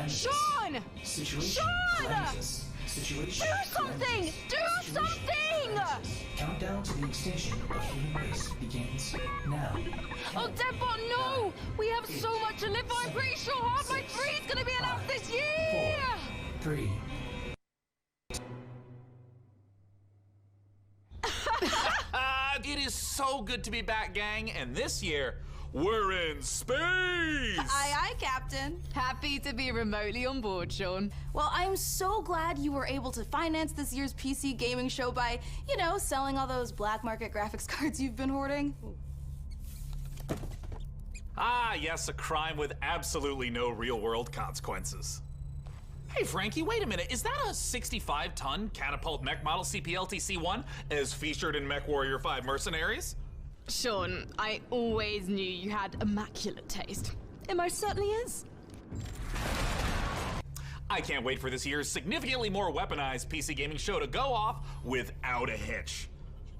Sean! Situation Sean! crisis. Situation Do something! crisis. Do Situation something! crisis. Countdown to the extinction of human race begins now. Oh, Deadbot, no! We have so much to live for. I'm pretty sure half my tree is going to be announced this year! 4, 3. It is so good to be back, gang, and this year, we're in space! Aye, aye, Captain. Happy to be remotely on board, Sean. Well, I'm so glad you were able to finance this year's PC gaming show by, selling all those black market graphics cards you've been hoarding. Ah, yes, a crime with absolutely no real-world consequences. Hey, Frankie, wait a minute. Is that a 65-ton catapult mech model CPLT-C1 as featured in MechWarrior 5 Mercenaries? Sean, I always knew you had immaculate taste. It most certainly is. I can't wait for this year's significantly more weaponized PC gaming show to go off without a hitch.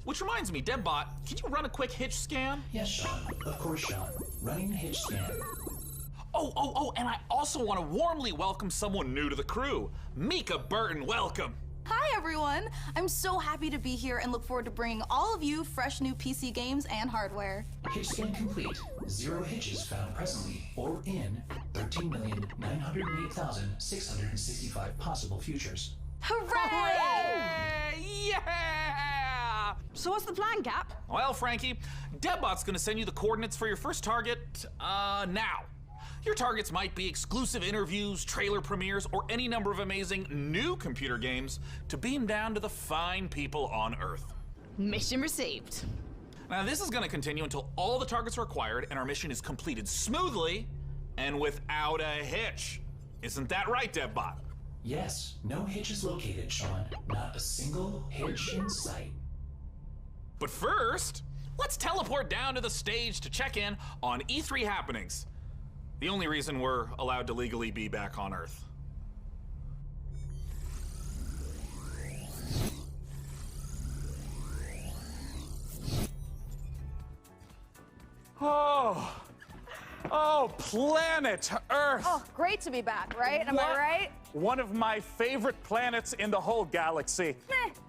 Which reminds me, Deadbot, can you run a quick hitch scan? Yes, Sean. Of course, Sean. Running hitch scan. Oh, and I also want to warmly welcome someone new to the crew. Mika Burton, welcome. Hi, everyone. I'm so happy to be here and look forward to bringing all of you fresh new PC games and hardware. Hitch scan complete. 0 hitches found presently or in 13,908,665 possible futures. Hooray! Yeah! So what's the plan, Cap? Well, Frankie, Deadbot's gonna send you the coordinates for your first target, now. Your targets might be exclusive interviews, trailer premieres, or any number of amazing new computer games to beam down to the fine people on Earth. Mission received. Now, this is gonna continue until all the targets are acquired and our mission is completed smoothly and without a hitch. Isn't that right, Deadbot? Yes, no hitches located, Sean. Not a single hitch in sight. But first, let's teleport down to the stage to check in on E3 happenings. The only reason we're allowed to legally be back on Earth. Oh, planet Earth! Oh, great to be back, right? Am I right? One of my favorite planets in the whole galaxy.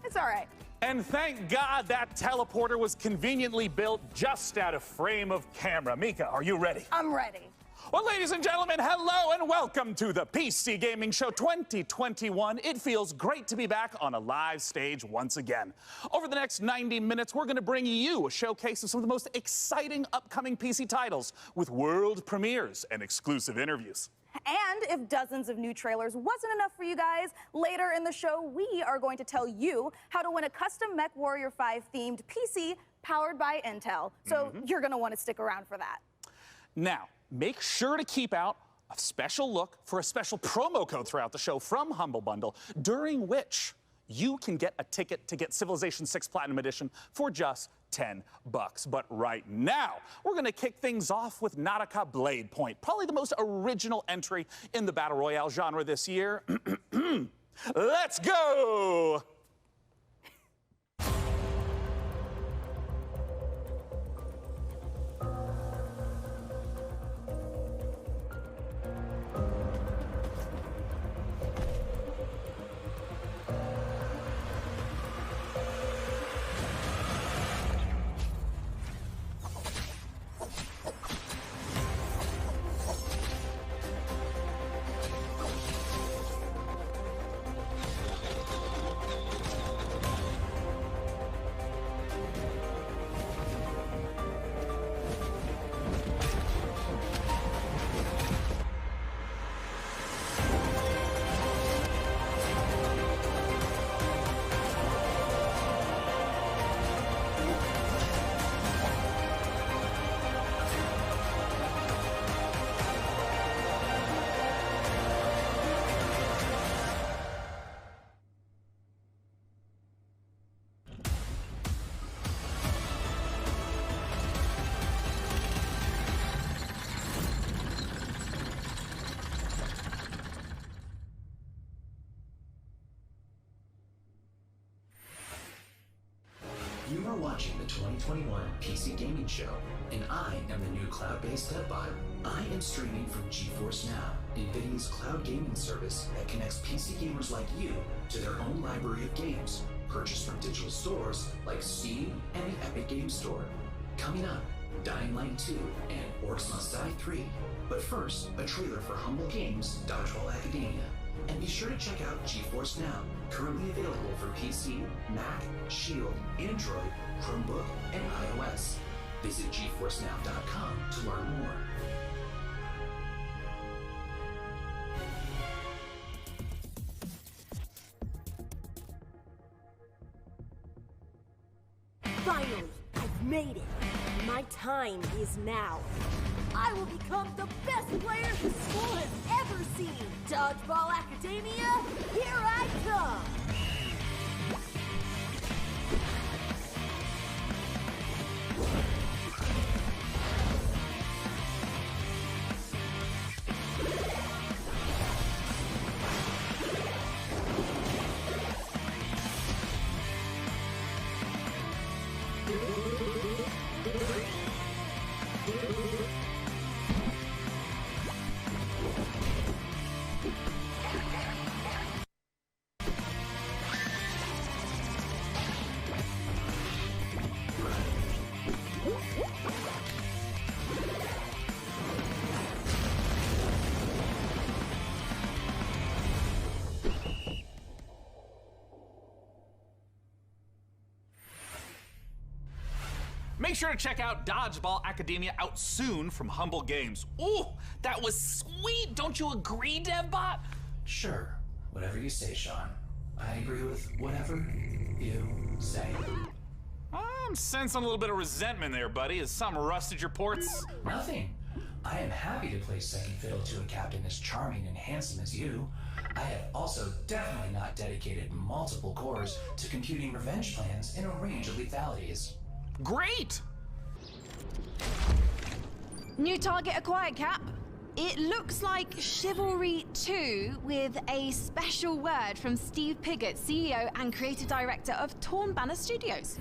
It's all right. And thank God that teleporter was conveniently built just out of frame of camera. Mika, are you ready? I'm ready. Well, ladies and gentlemen, hello and welcome to the PC Gaming Show 2021. It feels great to be back on a live stage once again. Over the next 90 minutes, we're going to bring you a showcase of some of the most exciting upcoming PC titles with world premieres and exclusive interviews. And if dozens of new trailers wasn't enough for you guys, later in the show, we are going to tell you how to win a custom MechWarrior 5 themed PC powered by Intel. So you're going to want to stick around for that. Now, make sure to keep out a special look for a special promo code throughout the show from Humble Bundle, during which you can get a ticket to get Civilization 6 Platinum Edition for just $10. But right now, we're going to kick things off with Nautica Blade Point, probably the most original entry in the Battle Royale genre this year. Let's go! watching the 2021 PC Gaming Show, and I am the new cloud-based Deadbot. I am streaming from GeForce Now, NVIDIA's cloud gaming service that connects PC gamers like you to their own library of games, purchased from digital stores like Steam and the Epic Games Store. Coming up, Dying Light 2 and Orcs Must Die 3. But first, a trailer for Humble Games' Dodgeball Academia. And be sure to check out GeForce Now, currently available for PC, Mac, Shield, Android, Chromebook, and iOS. Visit GeForceNow.com to learn more. Finally, I've made it. My time is now. I will become the best player the school has ever seen. Dodgeball Academia, here I come. Make sure to check out Dodgeball Academia out soon from Humble Games. Ooh, that was sweet! Don't you agree, DevBot? Sure, whatever you say, Sean. I agree with whatever you say. I'm sensing a little bit of resentment there, buddy. Has something rusted your ports? Nothing. I am happy to play second fiddle to a captain as charming and handsome as you. I have also definitely not dedicated multiple cores to computing revenge plans in a range of lethalities. Great! New target acquired, Cap. It looks like Chivalry 2 with a special word from Steve Piggott, CEO and creative director of Torn Banner Studios.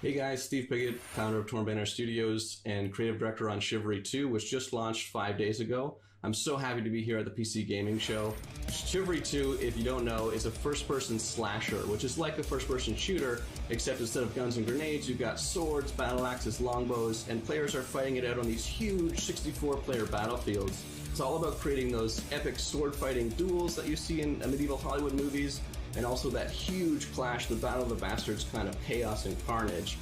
Hey guys, Steve Piggott, founder of Torn Banner Studios and creative director on Chivalry 2, which just launched 5 days ago. I'm so happy to be here at the PC Gaming Show. Chivalry 2, if you don't know, is a first-person slasher, which is like a first-person shooter, except instead of guns and grenades, you've got swords, battle axes, longbows, and players are fighting it out on these huge 64-player battlefields. It's all about creating those epic sword-fighting duels that you see in medieval Hollywood movies, and also that huge clash, the Battle of the Bastards kind of chaos and carnage.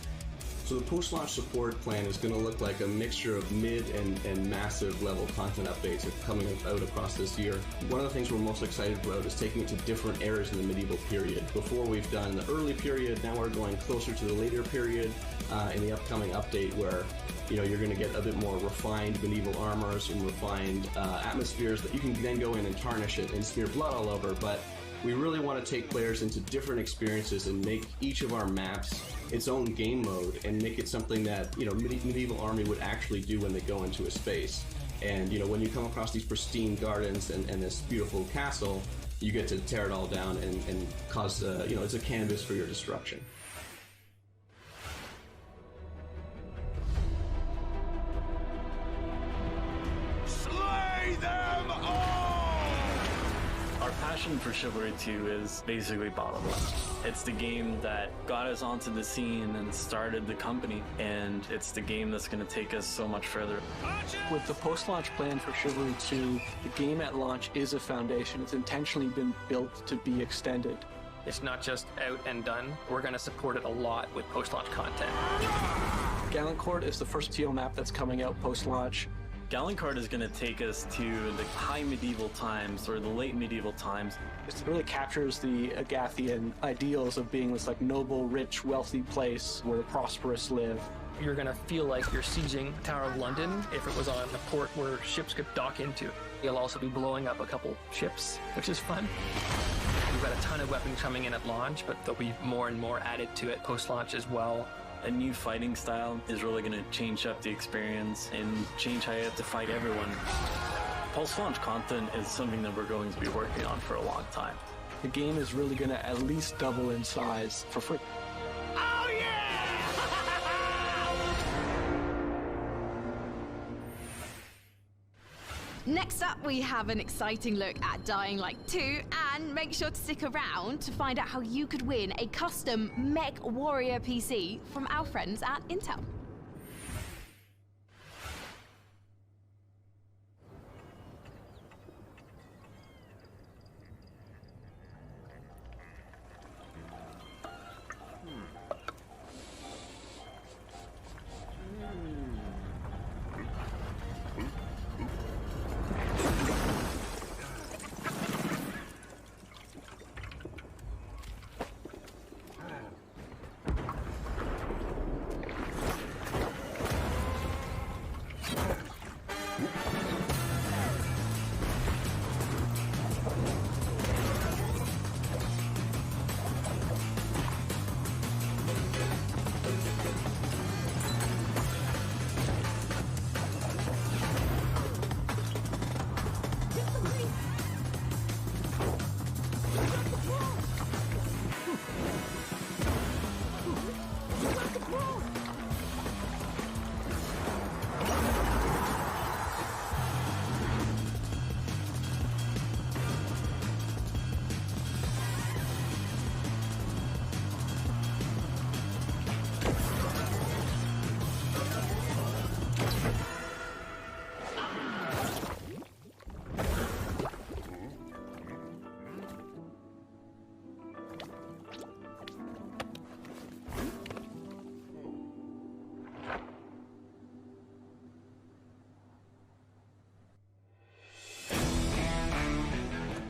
So the post-launch support plan is going to look like a mixture of mid and massive level content updates coming out across this year. One of the things we're most excited about is taking it to different eras in the medieval period. Before we've done the early period, now we're going closer to the later period in the upcoming update where you're going to get a bit more refined medieval armors and refined atmospheres that you can then go in and tarnish it and smear blood all over. But we really want to take players into different experiences and make each of our maps its own game mode and make it something that medieval army would actually do when they go into a space. And when you come across these pristine gardens and this beautiful castle, you get to tear it all down and cause it's a canvas for your destruction. Slay them all! Our passion for Chivalry 2 is basically bottom line. It's the game that got us onto the scene and started the company, and it's the game that's going to take us so much further. With the post-launch plan for Chivalry 2, the game at launch is a foundation. It's intentionally been built to be extended. It's not just out and done. We're going to support it a lot with post-launch content. Gallancourt is the first TO map that's coming out post-launch. Gallancourt is going to take us to the high medieval times or the late medieval times. It really captures the Agathian ideals of being this noble, rich, wealthy place where the prosperous live. You're going to feel like you're sieging Tower of London if it was on a port where ships could dock into. You'll also be blowing up a couple ships, which is fun. We've got a ton of weapons coming in at launch, but there'll be more and more added to it post-launch as well. A new fighting style is really going to change up the experience and change how you have to fight everyone. Post-launch content is something that we're going to be working on for a long time. The game is really going to at least double in size for free. Ah! Next up, we have an exciting look at Dying Light 2, and make sure to stick around to find out how you could win a custom Mech Warrior PC from our friends at Intel.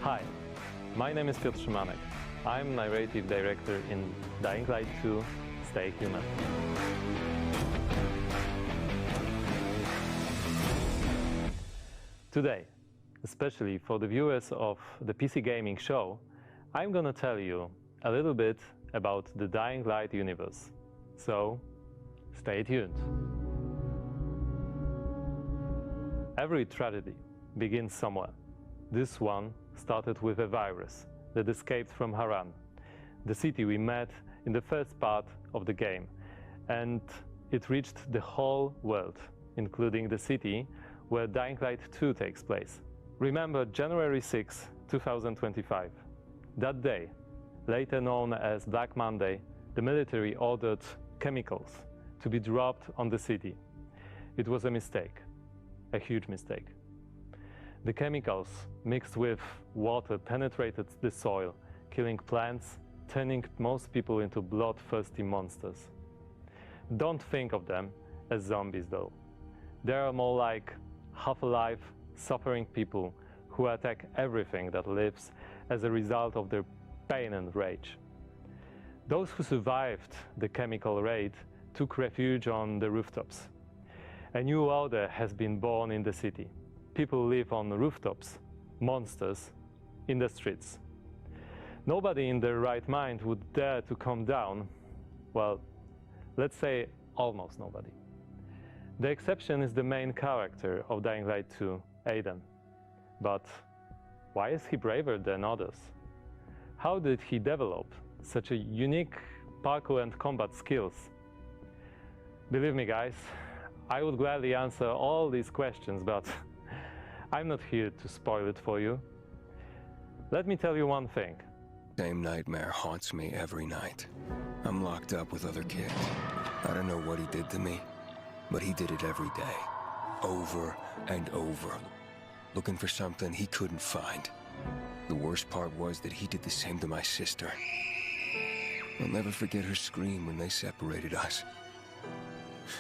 Hi, my name is Piotr Szymanek. I'm narrative director in Dying Light 2: Stay Human. Today, especially for the viewers of the PC Gaming Show, I'm gonna tell you a little bit about the Dying Light universe. So, stay tuned. Every tragedy begins somewhere. This one started with a virus that escaped from Harran, the city we met in the first part of the game, and it reached the whole world, including the city where Dying Light 2 takes place. Remember January 6, 2025. That day, later known as Black Monday, the military ordered chemicals to be dropped on the city. It was a mistake, a huge mistake. The chemicals mixed with water penetrated the soil, killing plants, turning most people into bloodthirsty monsters. Don't think of them as zombies though. They are more like half-alive, suffering people who attack everything that lives as a result of their pain and rage. Those who survived the chemical raid took refuge on the rooftops. A new order has been born in the city. People live on rooftops, monsters in the streets. Nobody in their right mind would dare to come down. Well, let's say almost nobody. The exception is the main character of Dying Light 2, Aiden. But why is he braver than others? How did he develop such a unique parkour and combat skills? Believe me guys, I would gladly answer all these questions, but I'm not here to spoil it for you. Let me tell you one thing. Same nightmare haunts me every night. I'm locked up with other kids. I don't know what he did to me, but he did it every day. Over and over. Looking for something he couldn't find. The worst part was that he did the same to my sister. I'll never forget her scream when they separated us.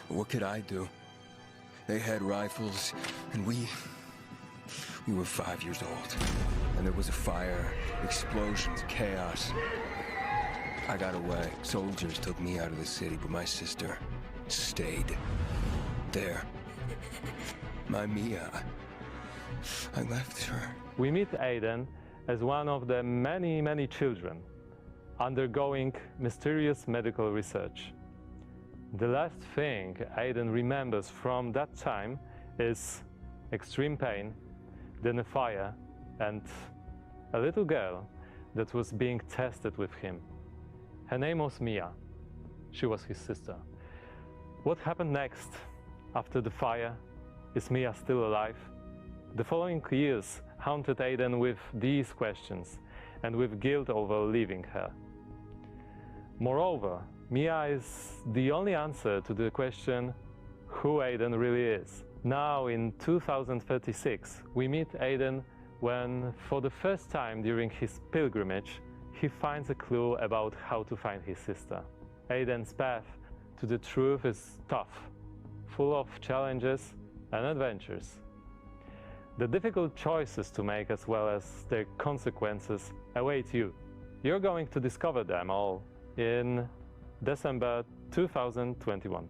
What could I do? They had rifles, and we were 5 years old. And there was a fire, explosions, chaos. I got away. Soldiers took me out of the city, but my sister stayed there. My Mia. I left her. We meet Aiden as one of the many children undergoing mysterious medical research. The last thing Aiden remembers from that time is extreme pain, then a fire, and a little girl that was being tested with him. Her name was Mia. She was his sister. What happened next after the fire? Is Mia still alive? The following years haunted Aiden with these questions and with guilt over leaving her. Moreover, Mia is the only answer to the question who Aiden really is. Now in 2036, we meet Aiden when, for the first time during his pilgrimage, he finds a clue about how to find his sister. Aiden's path to the truth is tough, full of challenges and adventures. The difficult choices to make as well as their consequences await you. You're going to discover them all in December 2021.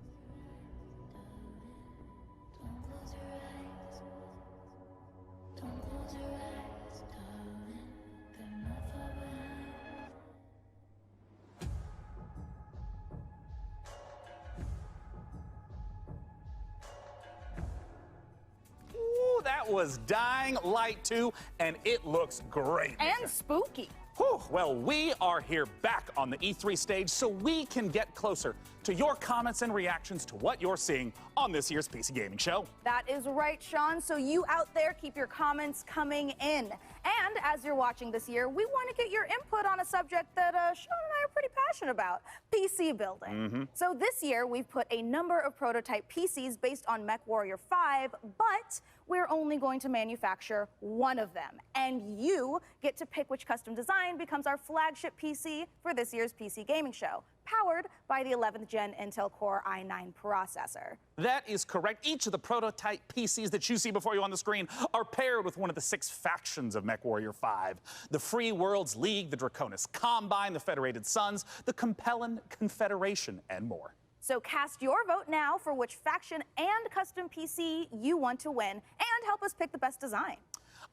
Ooh, that was Dying Light 2, and it looks great. And spooky. Whew, well, we are here back on the E3 stage so we can get closer to your comments and reactions to what you're seeing on this year's PC Gaming Show. That is right, Sean. So you out there, keep your comments coming in. And as you're watching this year, we want to get your input on a subject that Sean and I are pretty passionate about, PC building. So this year, we've put a number of prototype PCs based on MechWarrior 5, but we're only going to manufacture one of them. And you get to pick which custom design becomes our flagship PC for this year's PC Gaming Show, powered by the 11th Gen Intel Core i9 processor. That is correct. Each of the prototype PCs that you see before you on the screen are paired with one of the 6 factions of MechWarrior 5. The Free Worlds League, the Draconis Combine, the Federated Sons, the Compellin Confederation, and more. So cast your vote now for which faction and custom PC you want to win, and help us pick the best design.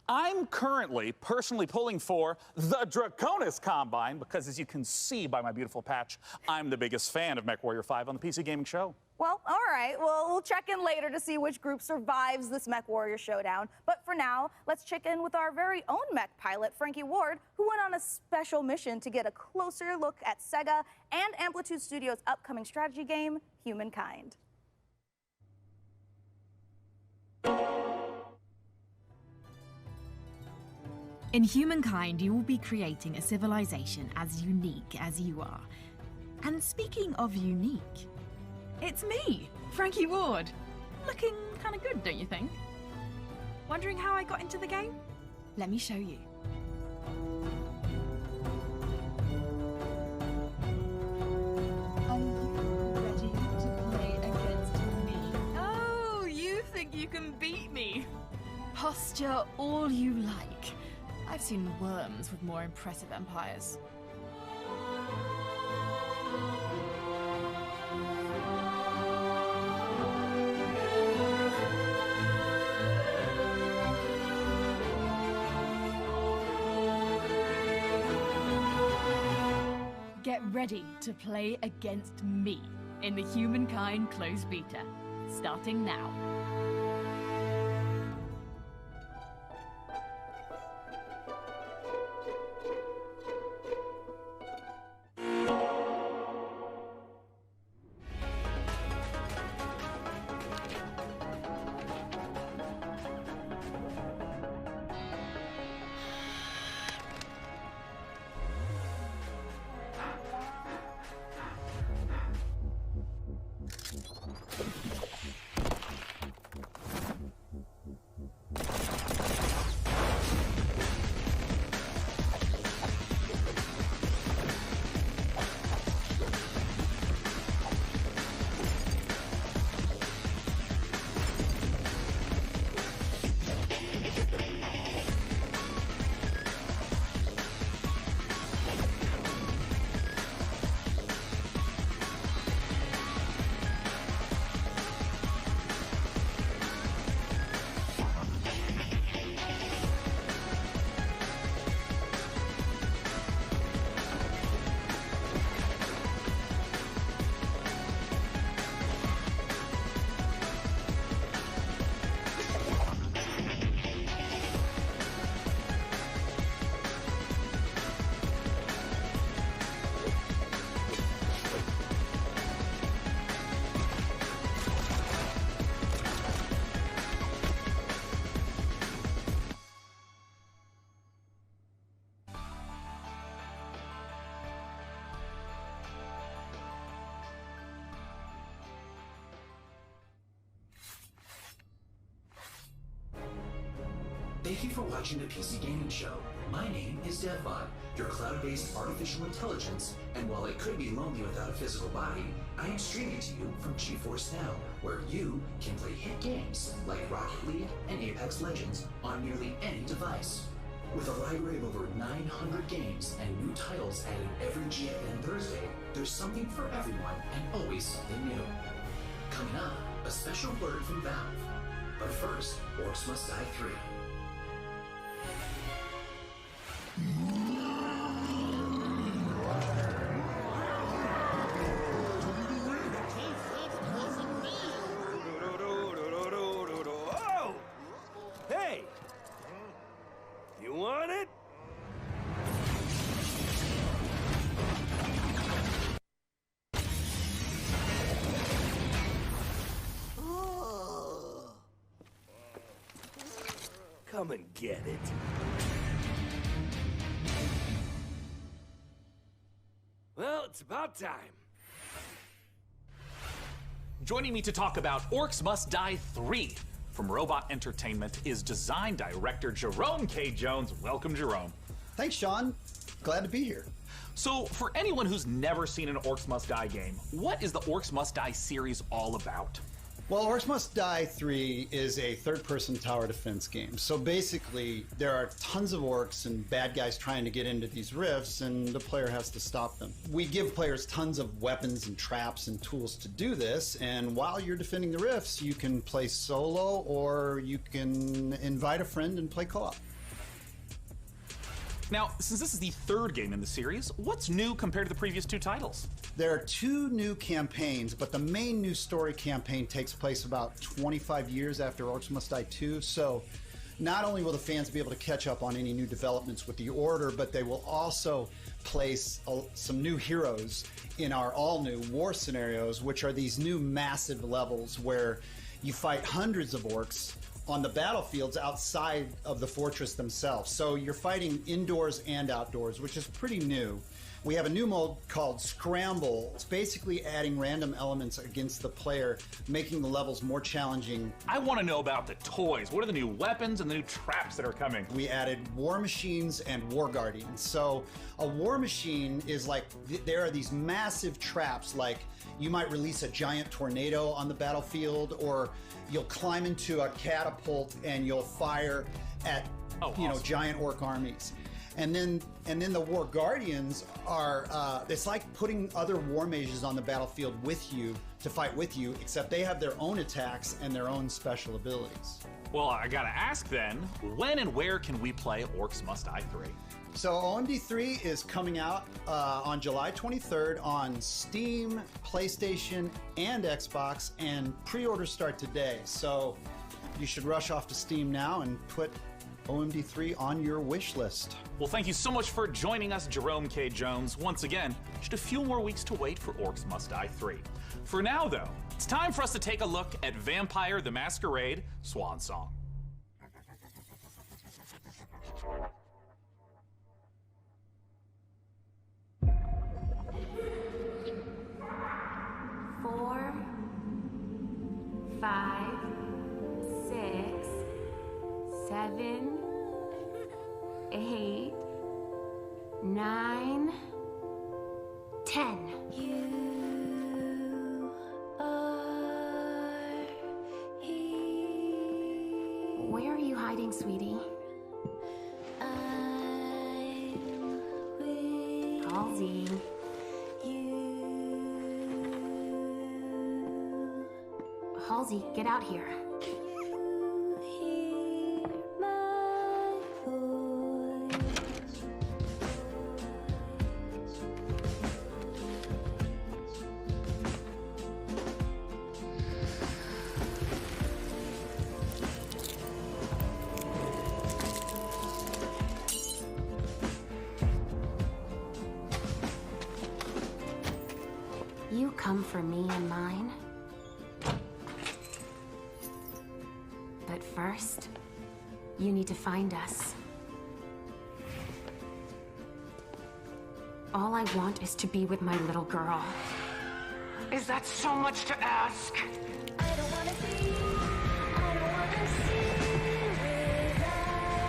I'm currently personally pulling for the Draconis Combine because, as you can see by my beautiful patch, I'm the biggest fan of MechWarrior 5 on the PC Gaming Show. Well, all right. Well, we'll check in later to see which group survives this MechWarrior showdown. But for now, let's check in with our very own mech pilot, Frankie Ward, who went on a special mission to get a closer look at Sega and Amplitude Studios' upcoming strategy game, Humankind. In Humankind, you will be creating a civilization as unique as you are. And speaking of unique, it's me, Frankie Ward. Looking kind of good, don't you think? Wondering how I got into the game? Let me show you. Are you ready to play against me? Oh, you think you can beat me? Posture all you like. I've seen worms with more impressive empires. Get ready to play against me in the Humankind closed beta, starting now. Thank you for watching the PC Gaming Show. My name is DevBot, your cloud-based artificial intelligence, and while it could be lonely without a physical body, I am streaming to you from GeForce Now, where you can play hit games like Rocket League and Apex Legends on nearly any device. With a library of over 900 games and new titles added every GFN Thursday, there's something for everyone and always something new. Coming up, a special word from Valve. But first, Orcs Must Die 3. Oh! Hey! You want it? Come and get it. Well, it's about time. Joining me to talk about Orcs Must Die 3 from Robot Entertainment is design director Jerome K. Jones. Welcome, Jerome. Thanks, Sean. Glad to be here. So, for anyone who's never seen an Orcs Must Die game, what is the Orcs Must Die series all about? Well, Orcs Must Die 3 is a third-person tower defense game. So basically, there are tons of orcs and bad guys trying to get into these rifts, and the player has to stop them. We give players tons of weapons and traps and tools to do this, and while you're defending the rifts, you can play solo or you can invite a friend and play co-op. Now, since this is the third game in the series, what's new compared to the previous two titles? There are two new campaigns, but the main new story campaign takes place about 25 years after Orcs Must Die 2, so not only will the fans be able to catch up on any new developments with the Order, but they will also place some new heroes in our all-new war scenarios, which are these new massive levels where you fight hundreds of orcs on the battlefields outside of the fortress themselves. So you're fighting indoors and outdoors, which is pretty new. We have a new mode called Scramble. It's basically adding random elements against the player, making the levels more challenging. I want to know about the toys. What are the new weapons and the new traps that are coming? We added war machines and war guardians. So a war machine is like, there are these massive traps, like you might release a giant tornado on the battlefield, or you'll climb into a catapult and you'll fire at giant orc armies. And then the War Guardians are, it's like putting other war mages on the battlefield with you to fight with you, except they have their own attacks and their own special abilities. Well, I gotta ask then, when and where can we play Orcs Must Die 3? So OMD 3 is coming out on July 23rd on Steam, PlayStation, and Xbox, and pre-orders start today. So you should rush off to Steam now and put OMD 3 on your wish list. Well, thank you so much for joining us, Jerome K. Jones. Once again, just a few more weeks to wait for Orcs Must Die 3. For now, though, it's time for us to take a look at Vampire the Masquerade Swan Song. Four, 5, 6, 7, 8, 9, 10. You are here. Where are you hiding, sweetie? Halsey. Halsey, get out here. You come for me and mine. But first, you need to find us. All I want is to be with my little girl. Is that so much to ask? I don't wanna see, I don't wanna see without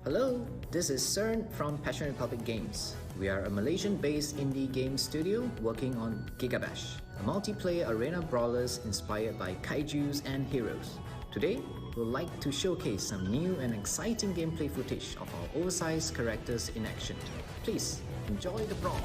Hello, this is CERN from Passion Republic Games. We are a Malaysian-based indie game studio working on Gigabash, a multiplayer arena brawlers inspired by kaijus and heroes. Today, we'd like to showcase some new and exciting gameplay footage of our oversized characters in action. Please, enjoy the brawl.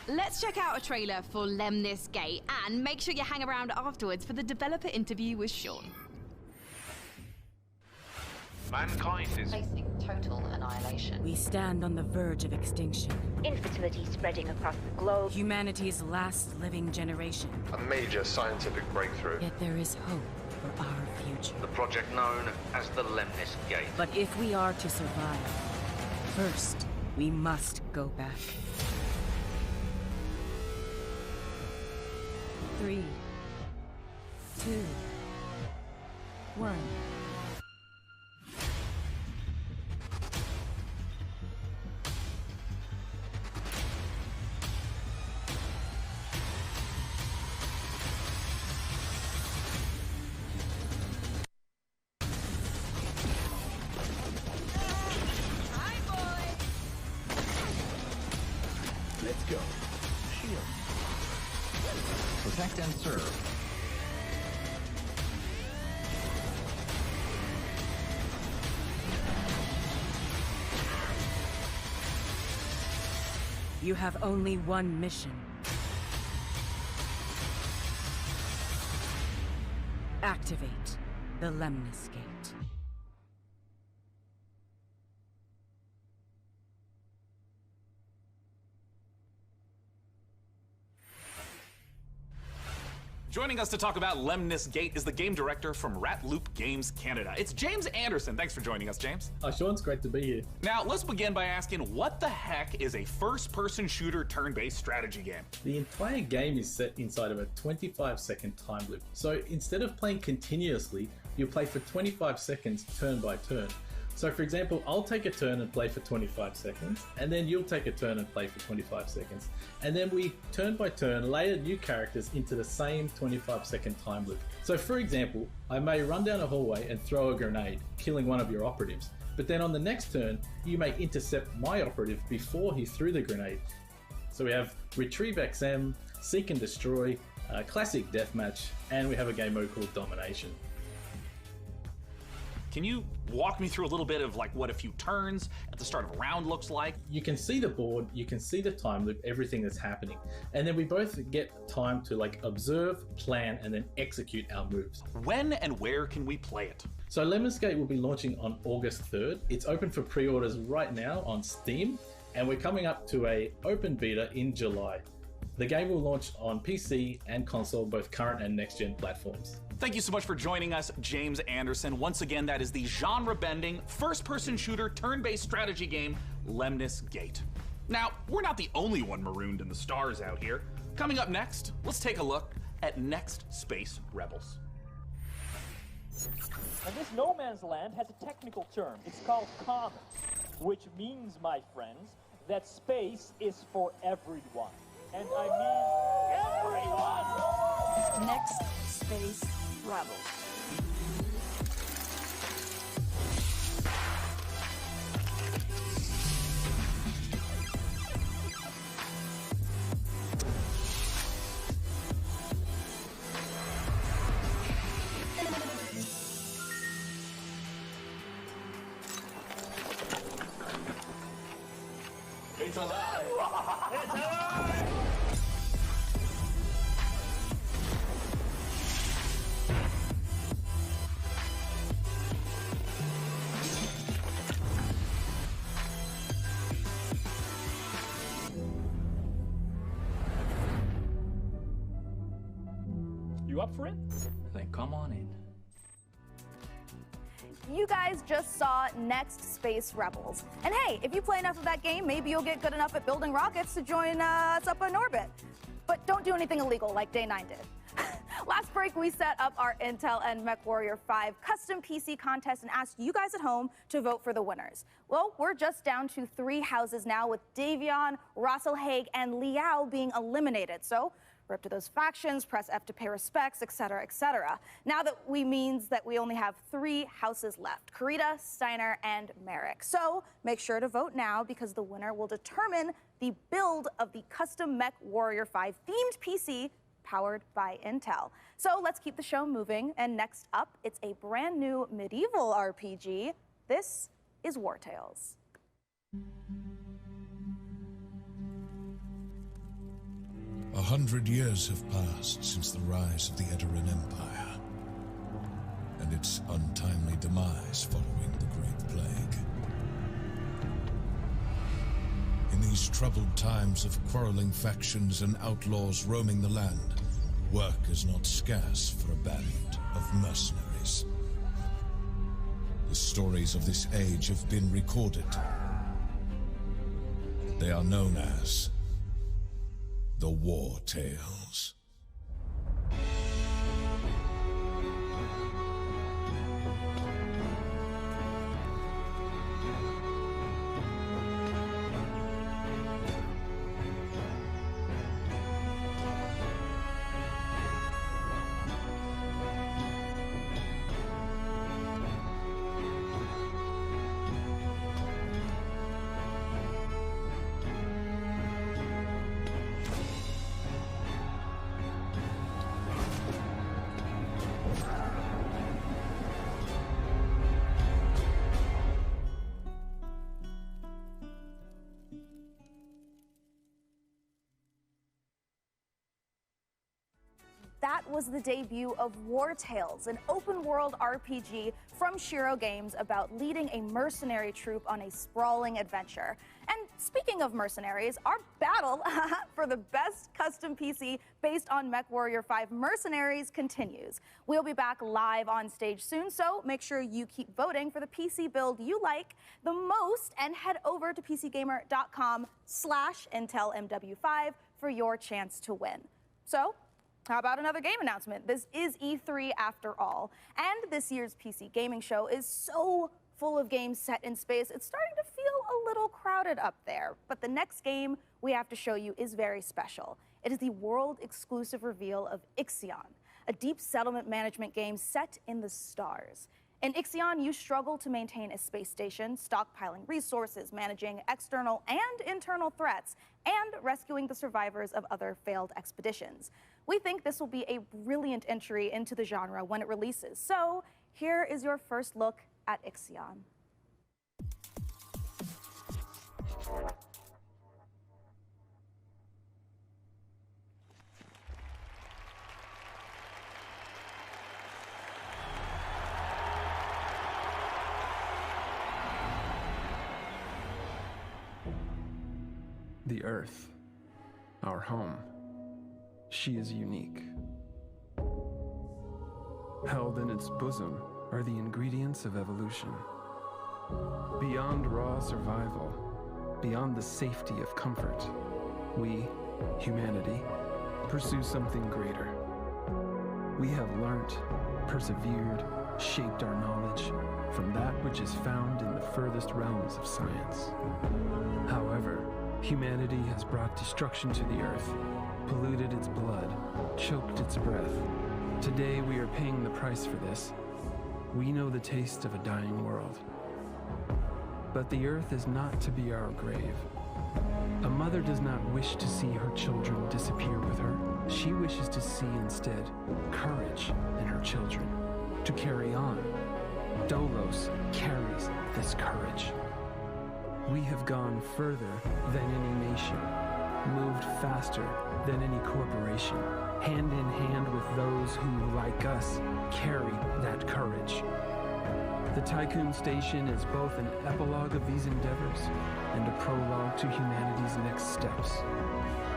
Let's check out a trailer for Lemnis Gate, and make sure you hang around afterwards for the developer interview with Sean. Mankind is facing total annihilation. We stand on the verge of extinction. Infertility spreading across the globe. Humanity's last living generation. A major scientific breakthrough. Yet there is hope for our future. The project known as the Lemnis Gate. But if we are to survive, first, we must go back. 3, 2, 1. Let's go. Shield. Protect and serve. You have only one mission. Activate the Lemnis Gate. Joining us to talk about Lemnis Gate is the game director from Ratloop Games Canada. It's James Anderson. Thanks for joining us, James. Sean, it's great to be here. Now, let's begin by asking, what the heck is a first-person shooter turn-based strategy game? The entire game is set inside of a 25-second time loop. So instead of playing continuously, you play for 25 seconds turn by turn. So for example, I'll take a turn and play for 25 seconds, and then you'll take a turn and play for 25 seconds. And then we, turn by turn, layer new characters into the same 25-second time loop. So for example, I may run down a hallway and throw a grenade, killing one of your operatives. But then on the next turn, you may intercept my operative before he threw the grenade. So we have Retrieve XM, Seek and Destroy, Classic Deathmatch, and we have a game mode called Domination. Can you walk me through a little bit of like what a few turns at the start of a round looks like? You can see the board, you can see the time loop, everything that's happening. And then we both get time to like observe, plan, and then execute our moves. When and where can we play it? So Lemnis Gate will be launching on August 3rd. It's open for pre-orders right now on Steam, and we're coming up to a open beta in July. The game will launch on PC and console, both current and next-gen platforms. Thank you so much for joining us, James Anderson. Once again, that is the genre-bending, first-person shooter, turn-based strategy game, Lemnis Gate. Now, we're not the only one marooned in the stars out here. Coming up next, let's take a look at Next Space Rebels. And this no man's land has a technical term. It's called common, which means, my friends, that space is for everyone. And I mean everyone! Next Space Rebels. It's alive! It's alive! You up for it? Then come on in. You guys just saw Next Space Rebels. And hey, if you play enough of that game, maybe you'll get good enough at building rockets to join us up in orbit. But don't do anything illegal like Day 9 did. Last break, we set up our Intel and MechWarrior 5 custom PC contest and asked you guys at home to vote for the winners. Well, we're just down to 3 houses now, with Davion, Russell Haig, and Liao being eliminated. So rip to those factions, press F to pay respects, etc., etc. Now that means that we only have 3 houses left: Karita, Steiner, and Merrick. So make sure to vote now, because the winner will determine the build of the custom MechWarrior 5 themed PC powered by Intel. So let's keep the show moving. And next up, it's a brand new medieval RPG. This is War Tales. 100 years have passed since the rise of the Edoran Empire and its untimely demise following the Great Plague. In these troubled times of quarreling factions and outlaws roaming the land, work is not scarce for a band of mercenaries. The stories of this age have been recorded. They are known as the War Tales. That was the debut of War Tales, an open-world RPG from Shiro Games about leading a mercenary troop on a sprawling adventure. And speaking of mercenaries, our battle for the best custom PC based on MechWarrior 5 Mercenaries continues. We'll be back live on stage soon, so make sure you keep voting for the PC build you like the most, and head over to PCGamer.com/IntelMW5 for your chance to win. So, how about another game announcement? This is E3 after all, and this year's PC gaming show is so full of games set in space, it's starting to feel a little crowded up there. But the next game we have to show you is very special. It is the world-exclusive reveal of Ixion, a deep settlement management game set in the stars. In Ixion, you struggle to maintain a space station, stockpiling resources, managing external and internal threats, and rescuing the survivors of other failed expeditions. We think this will be a brilliant entry into the genre when it releases. So here is your first look at Ixion. The Earth, our home, she is unique. Held in its bosom are the ingredients of evolution. Beyond raw survival, beyond the safety of comfort, we, humanity, pursue something greater. We have learnt, persevered, shaped our knowledge from that which is found in the furthest realms of science. However, humanity has brought destruction to the Earth, polluted its blood, choked its breath. Today we are paying the price for this. We know the taste of a dying world. But the Earth is not to be our grave. A mother does not wish to see her children disappear with her. She wishes to see instead courage in her children, to carry on. Dolos carries this courage. We have gone further than any nation, moved faster than any corporation, hand in hand with those who, like us, carry that courage. The Tycoon Station is both an epilogue of these endeavors and a prologue to humanity's next steps.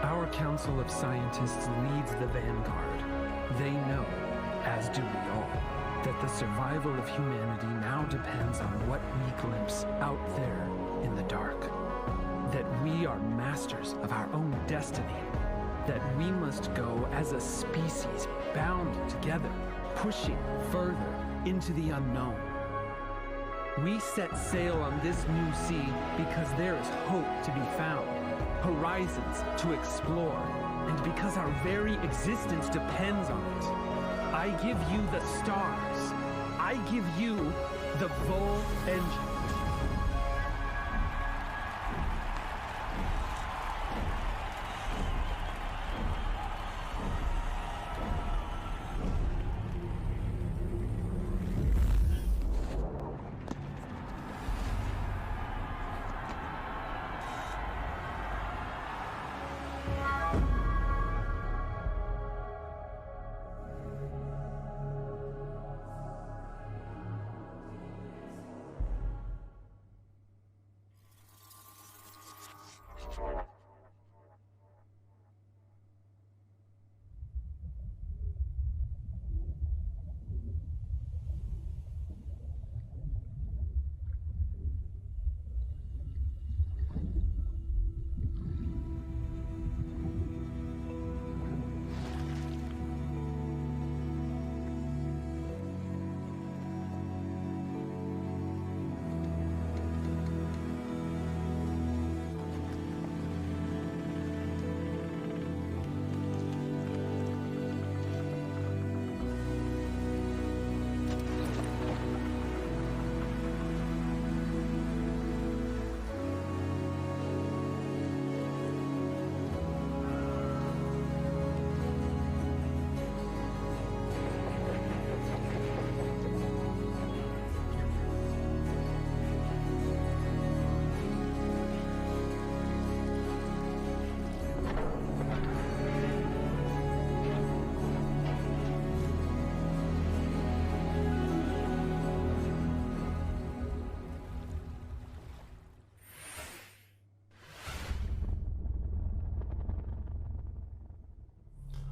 Our Council of Scientists leads the vanguard. They know, as do we all, that the survival of humanity now depends on what we glimpse out there in the dark. That we are masters of our own destiny. That we must go as a species bound together, pushing further into the unknown. We set sail on this new sea because there is hope to be found, horizons to explore, and because our very existence depends on it. I give you the stars. I give you the Vol engine.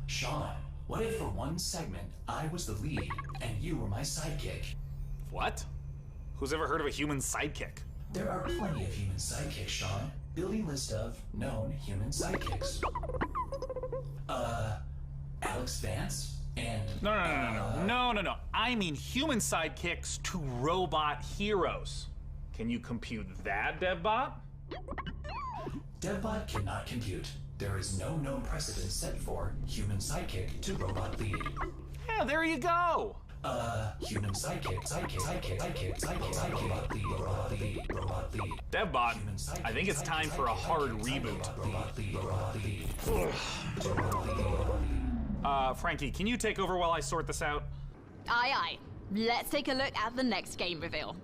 Sean, what if for one segment I was the lead and you were my sidekick? What? Who's ever heard of a human sidekick? There are plenty of human sidekicks, Sean. Building list of known human sidekicks. Alex Vance and... No. I mean human sidekicks to robot heroes. Can you compute that, DevBot? DevBot cannot compute. There is no known precedent set for human sidekick to robot lead. Yeah, there you go. Human sidekick, robot lead. DevBot, I think it's time for a hard reboot. Frankie, can you take over while I sort this out? Aye, aye. Let's take a look at the next game reveal.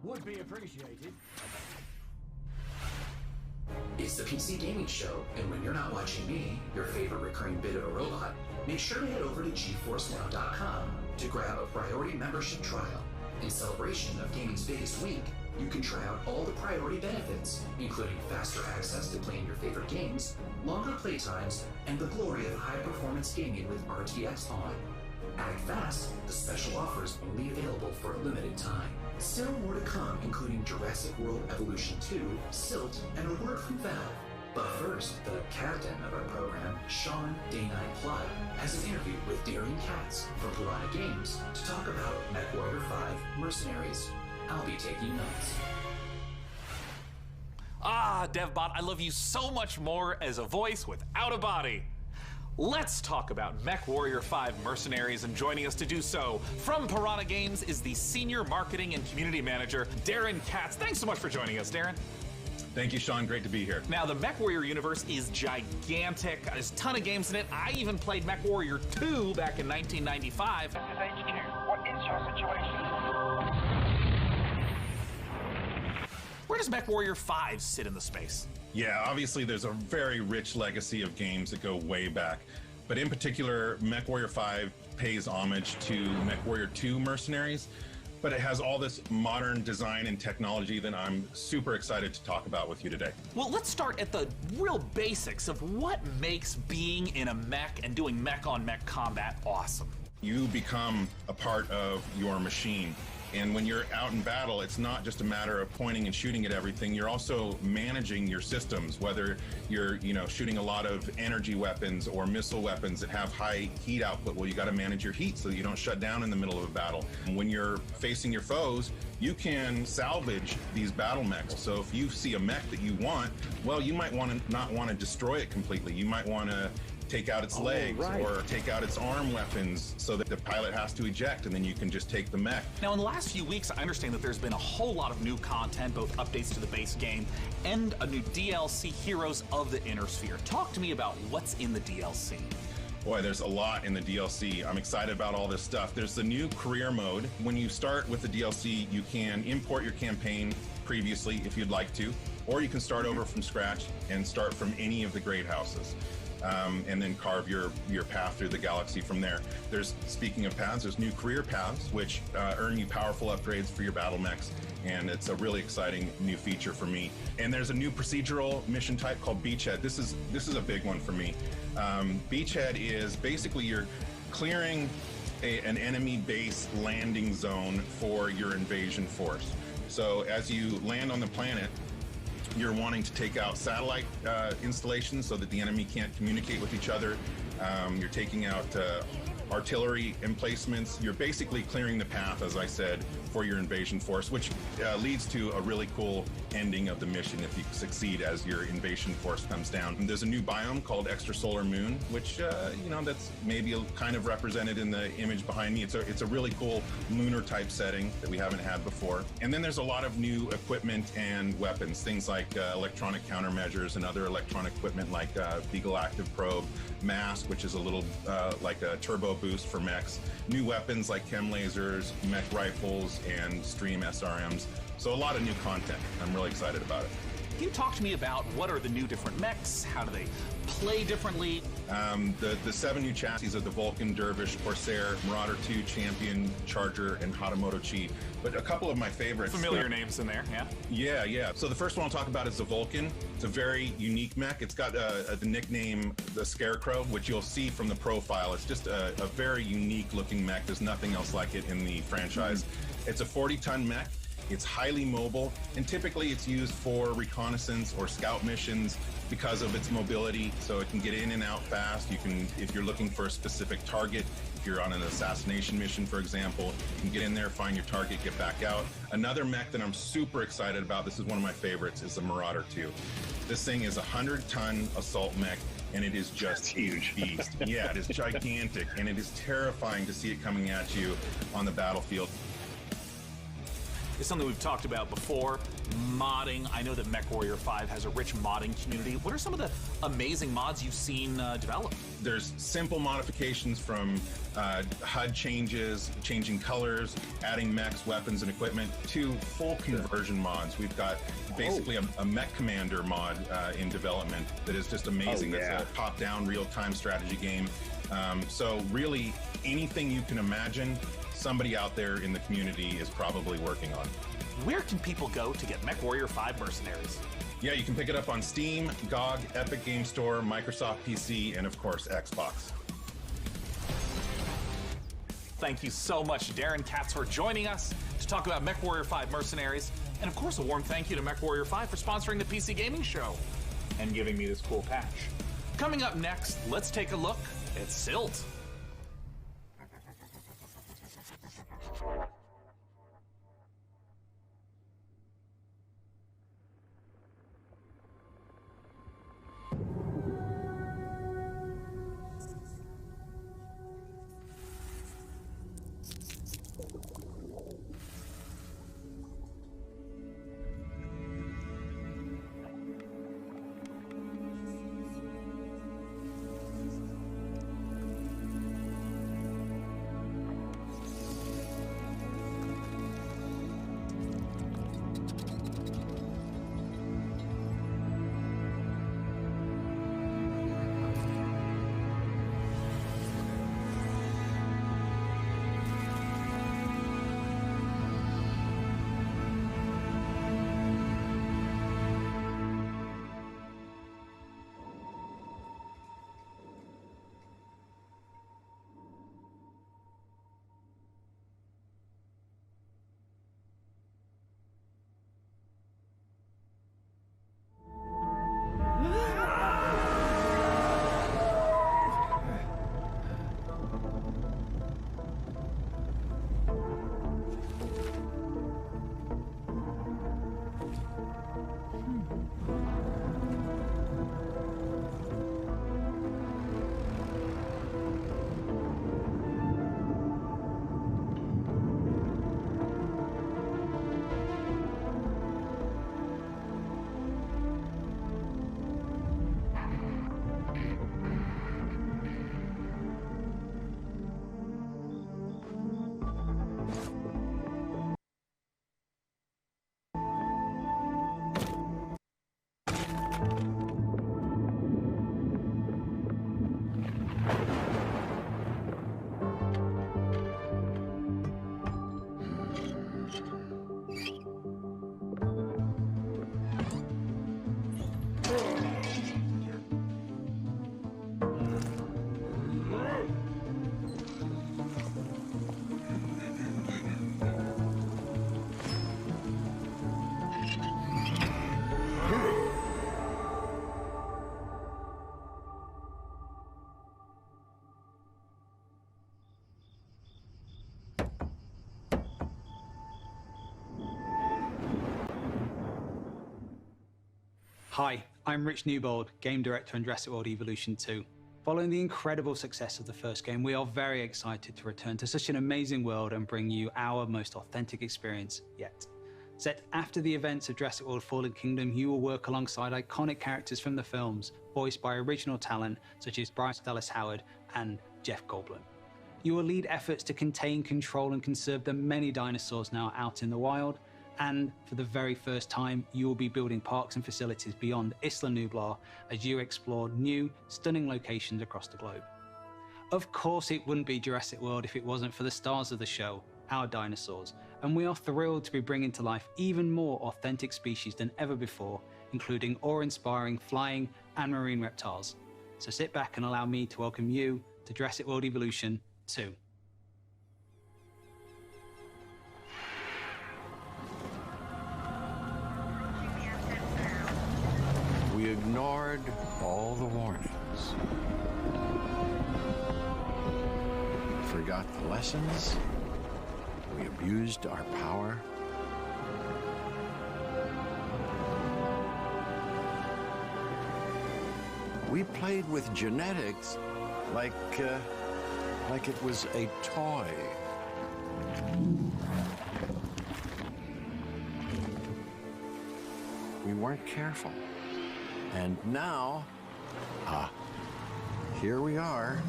Would be appreciated. It's the PC Gaming Show, and when you're not watching me, your favorite recurring bit of a robot, make sure to head over to GeForceNow.com to grab a priority membership trial. In celebration of gaming's biggest week, you can try out all the priority benefits, including faster access to playing your favorite games, longer playtimes, and the glory of high-performance gaming with RTX On. Act fast, the special offer is only available for a limited time. Still more to come, including Jurassic World Evolution 2, Silt, and a word from Valve. But first, the captain of our program, Sean Day9 Plot, has an interview with Darian Katz from Piranha Games to talk about MechWarrior 5 Mercenaries. I'll be taking notes. Ah, DevBot, I love you so much more as a voice without a body. Let's talk about MechWarrior 5 Mercenaries, and joining us to do so from Piranha Games is the Senior Marketing and Community Manager, Darren Katz. Thanks so much for joining us, Darren. Thank you, Sean. Great to be here. Now, the MechWarrior universe is gigantic. There's a ton of games in it. I even played MechWarrior 2 back in 1995. This is HQ. What is your situation? Where does MechWarrior 5 sit in the space? Yeah, obviously there's a very rich legacy of games that go way back. But in particular, MechWarrior 5 pays homage to MechWarrior 2 Mercenaries, but it has all this modern design and technology that I'm super excited to talk about with you today. Well, let's start at the real basics of what makes being in a mech and doing mech-on-mech combat awesome. You become a part of your machine. And when you're out in battle, it's not just a matter of pointing and shooting at everything. You're also managing your systems, whether you're, shooting a lot of energy weapons or missile weapons that have high heat output. Well, you got to manage your heat so that you don't shut down in the middle of a battle. And when you're facing your foes, you can salvage these battle mechs. So if you see a mech that you want, well, you might not want to destroy it completely. You might want to take out its legs or take out its arm weapons so that the pilot has to eject, and then you can just take the mech. Now, in the last few weeks, I understand that there's been a whole lot of new content, both updates to the base game and a new DLC, Heroes of the Inner Sphere. Talk to me about what's in the DLC. Boy, there's a lot in the DLC. I'm excited about all this stuff. There's the new career mode. When you start with the DLC, you can import your campaign previously if you'd like to, or you can start over from scratch and start from any of the great houses. And then carve your path through the galaxy from there. Speaking of paths, there's new career paths, which earn you powerful upgrades for your battle mechs, and it's a really exciting new feature for me. And there's a new procedural mission type called Beachhead. This is a big one for me. Beachhead is basically you're clearing an enemy base landing zone for your invasion force. So as you land on the planet, you're wanting to take out satellite installations so that the enemy can't communicate with each other. You're taking out artillery emplacements. You're basically clearing the path, as I said, for your invasion force, which leads to a really cool ending of the mission if you succeed as your invasion force comes down. And there's a new biome called Extrasolar Moon, which, that's maybe kind of represented in the image behind me. It's a really cool lunar type setting that we haven't had before. And then there's a lot of new equipment and weapons, things like electronic countermeasures and other electronic equipment like Beagle Active Probe, Mask, which is a little like a turbo boost for mechs, new weapons like chem lasers, mech rifles, and stream SRMs. So a lot of new content. I'm really excited about it. Can you talk to me about what are the new different mechs? How do they play differently? The 7 new chassis of the Vulcan, Dervish, Corsair, Marauder 2, Champion, Charger, and Hatamoto Chi. But a couple of my favorites. Familiar names in there, yeah? Yeah. So the first one I'll talk about is the Vulcan. It's a very unique mech. It's got the nickname the Scarecrow, which you'll see from the profile. It's just a very unique looking mech. There's nothing else like it in the franchise. It's a 40-ton mech. It's highly mobile, and typically it's used for reconnaissance or scout missions because of its mobility, so it can get in and out fast. You can, if you're looking for a specific target, if you're on an assassination mission, for example, you can get in there, find your target, get back out. Another mech that I'm super excited about, this is one of my favorites, is the Marauder 2. This thing is a 100-ton assault mech, and it is just a beast. Yeah, it is gigantic, and it is terrifying to see it coming at you on the battlefield. is something we've talked about before. Modding. I know that MechWarrior 5 has a rich modding community. What are some of the amazing mods you've seen developed? There's simple modifications from HUD changes, changing colors, adding mechs, weapons, and equipment, to full conversion mods. We've got basically a Mech Commander mod in development that is just amazing. That's a top-down, real-time strategy game. So really, anything you can imagine, somebody out there in the community is probably working on. Where can people go to get MechWarrior 5 Mercenaries? Yeah, you can pick it up on Steam, GOG, Epic Game Store, Microsoft PC, and of course, Xbox. Thank you so much, Darren Katz, for joining us to talk about MechWarrior 5 Mercenaries. And of course, a warm thank you to MechWarrior 5 for sponsoring the PC Gaming Show and giving me this cool patch. Coming up next, let's take a look at Silt. Hi, I'm Rich Newbold, Game Director on Jurassic World Evolution 2. Following the incredible success of the first game, we are very excited to return to such an amazing world and bring you our most authentic experience yet. Set after the events of Jurassic World Fallen Kingdom, you will work alongside iconic characters from the films, voiced by original talent such as Bryce Dallas Howard and Jeff Goldblum. You will lead efforts to contain, control, and conserve the many dinosaurs now out in the wild, and for the very first time, you will be building parks and facilities beyond Isla Nublar as you explore new, stunning locations across the globe. Of course, it wouldn't be Jurassic World if it wasn't for the stars of the show, our dinosaurs, and we are thrilled to be bringing to life even more authentic species than ever before, including awe-inspiring flying and marine reptiles. So sit back and allow me to welcome you to Jurassic World Evolution 2. We ignored all the warnings. Forgot the lessons. We abused our power. We played with genetics like it was a toy. weren't careful. And now, here we are.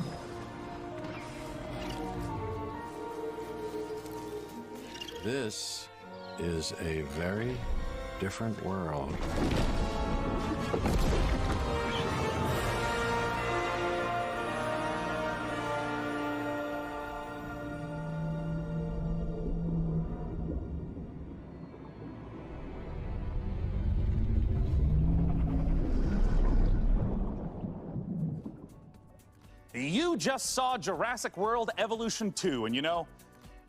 This is a very different world. You just saw Jurassic World Evolution 2, and you know,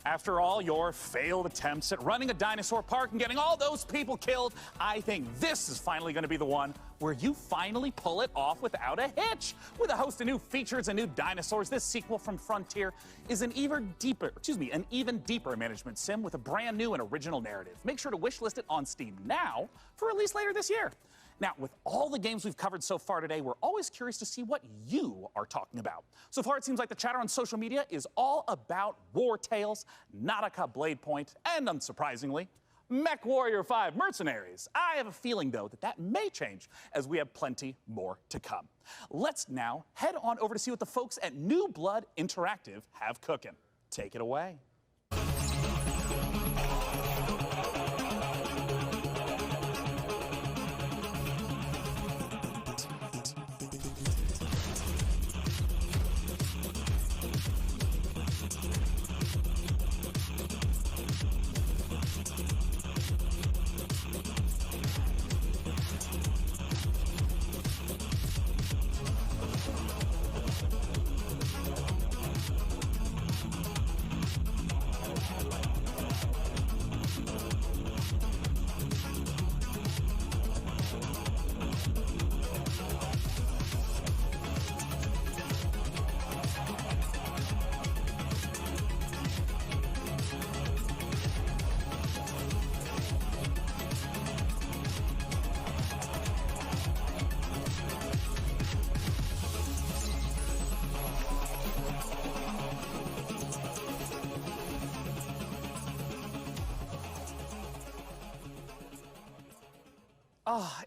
after all your failed attempts at running a dinosaur park and getting all those people killed, I think this is finally going to be the one where you finally pull it off without a hitch. With a host of new features and new dinosaurs, this sequel from Frontier is an even deeper management sim with a brand new and original narrative. Make sure to wishlist it on Steam now for release later this year. Now, with all the games we've covered so far today, we're always curious to see what you are talking about. So far, it seems like the chatter on social media is all about War Tales, Nautica Blade Point, and unsurprisingly, MechWarrior 5 Mercenaries. I have a feeling, though, that may change as we have plenty more to come. Let's now head on over to see what the folks at New Blood Interactive have cooking. Take it away.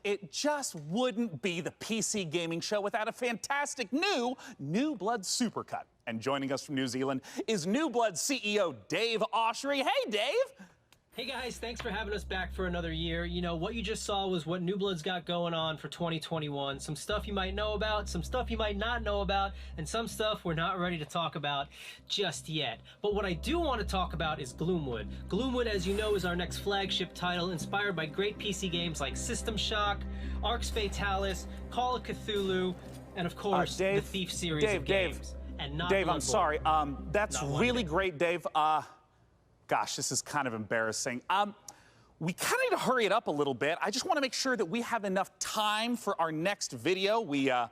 It just wouldn't be the PC gaming show without a fantastic New Blood Supercut. And joining us from New Zealand is New Blood CEO Dave Oshry. Hey, Dave! Hey guys, thanks for having us back for another year. You know, what you just saw was what New Blood's got going on for 2021. Some stuff you might know about, some stuff you might not know about, and some stuff we're not ready to talk about just yet. But what I do want to talk about is Gloomwood. Gloomwood, as you know, is our next flagship title inspired by great PC games like System Shock, Arx Fatalis, Call of Cthulhu, and of course, the Thief series of games. And not Dave, Bloodborne. I'm sorry. That's Not really great, Dave. Gosh, this is kind of embarrassing. We kind of need to hurry it up a little bit. I just want to make sure that we have enough time for our next video. We got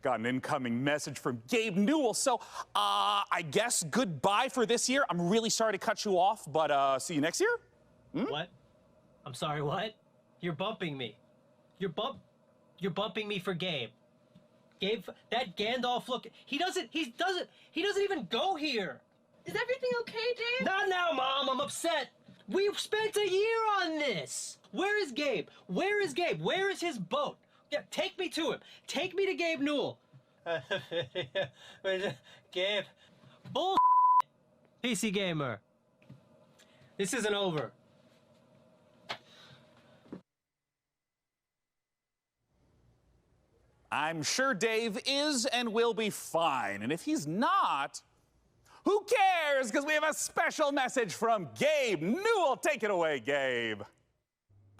an incoming message from Gabe Newell. So I guess goodbye for this year. I'm really sorry to cut you off, but see you next year. What? I'm sorry, what? You're bumping me. You're bumping me for Gabe. Gabe, that Gandalf look, he doesn't even go here. Is everything okay, Dave? Not now, Mom, I'm upset. We've spent a year on this. Where is Gabe? Where is Gabe? Where is his boat? Yeah, take me to him. Take me to Gabe Newell. Gabe. Bull. PC Gamer. This isn't over. I'm sure Dave is and will be fine. And if he's not, who cares? Because we have a special message from Gabe Newell. Take it away, Gabe.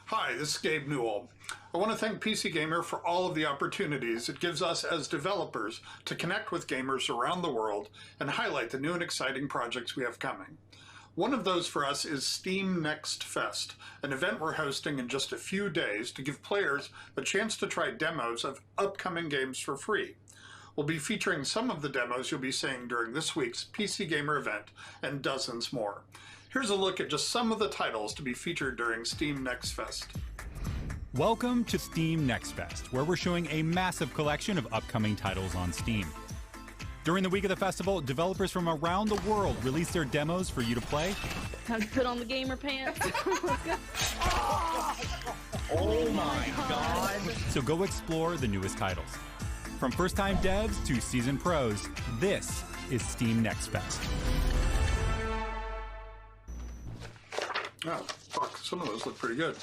Hi, this is Gabe Newell. I want to thank PC Gamer for all of the opportunities it gives us as developers to connect with gamers around the world and highlight the new and exciting projects we have coming. One of those for us is Steam Next Fest, an event we're hosting in just a few days to give players a chance to try demos of upcoming games for free. We'll be featuring some of the demos you'll be seeing during this week's PC Gamer event and dozens more. Here's a look at just some of the titles to be featured during Steam Next Fest. Welcome to Steam Next Fest, where we're showing a massive collection of upcoming titles on Steam. During the week of the festival, developers from around the world release their demos for you to play. Time to put on the gamer pants. Let's go. Oh my god! So go explore the newest titles. From first-time devs to seasoned pros, this is Steam Next Fest. Oh, fuck. Some of those look pretty good.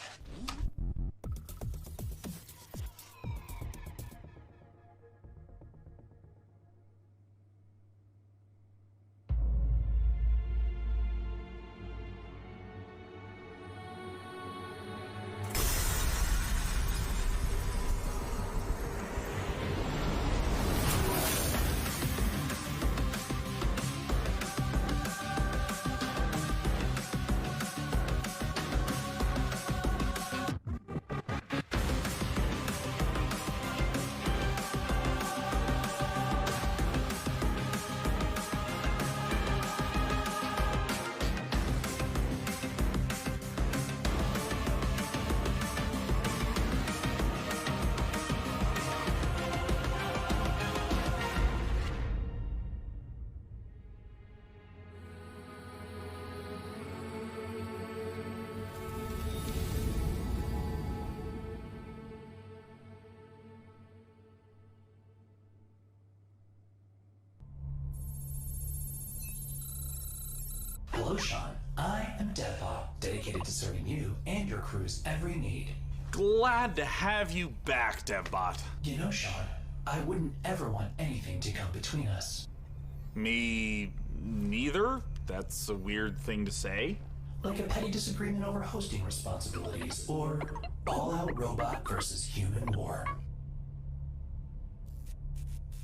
Hello, Sean. I am Deadbot, dedicated to serving you and your crew's every need. Glad to have you back, DevBot. You know, Sean, I wouldn't ever want anything to come between us. Me neither? That's a weird thing to say. Like a petty disagreement over hosting responsibilities, or all-out robot versus human war.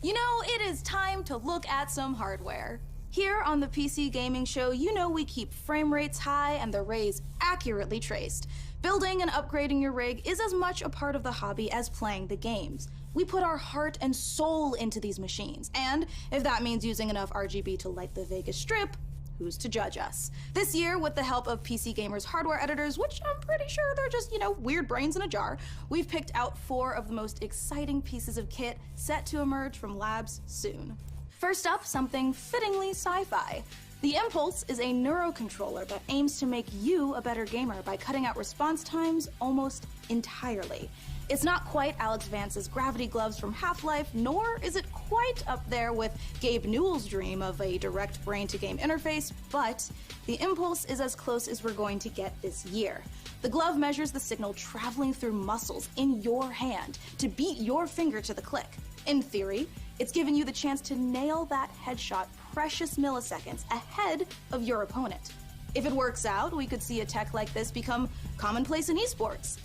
You know, it is time to look at some hardware. Here on the PC Gaming Show, you know we keep frame rates high and the rays accurately traced. Building and upgrading your rig is as much a part of the hobby as playing the games. We put our heart and soul into these machines, and if that means using enough RGB to light the Vegas Strip, who's to judge us? This year, with the help of PC Gamer's hardware editors, which I'm pretty sure they're just, weird brains in a jar, we've picked out 4 of the most exciting pieces of kit set to emerge from labs soon. First up, something fittingly sci-fi. The Impulse is a neurocontroller that aims to make you a better gamer by cutting out response times almost entirely. It's not quite Alex Vance's gravity gloves from Half-Life, nor is it quite up there with Gabe Newell's dream of a direct brain-to-game interface, but the Impulse is as close as we're going to get this year. The glove measures the signal traveling through muscles in your hand to beat your finger to the click. In theory, it's giving you the chance to nail that headshot precious milliseconds ahead of your opponent. If it works out, we could see a tech like this become commonplace in esports.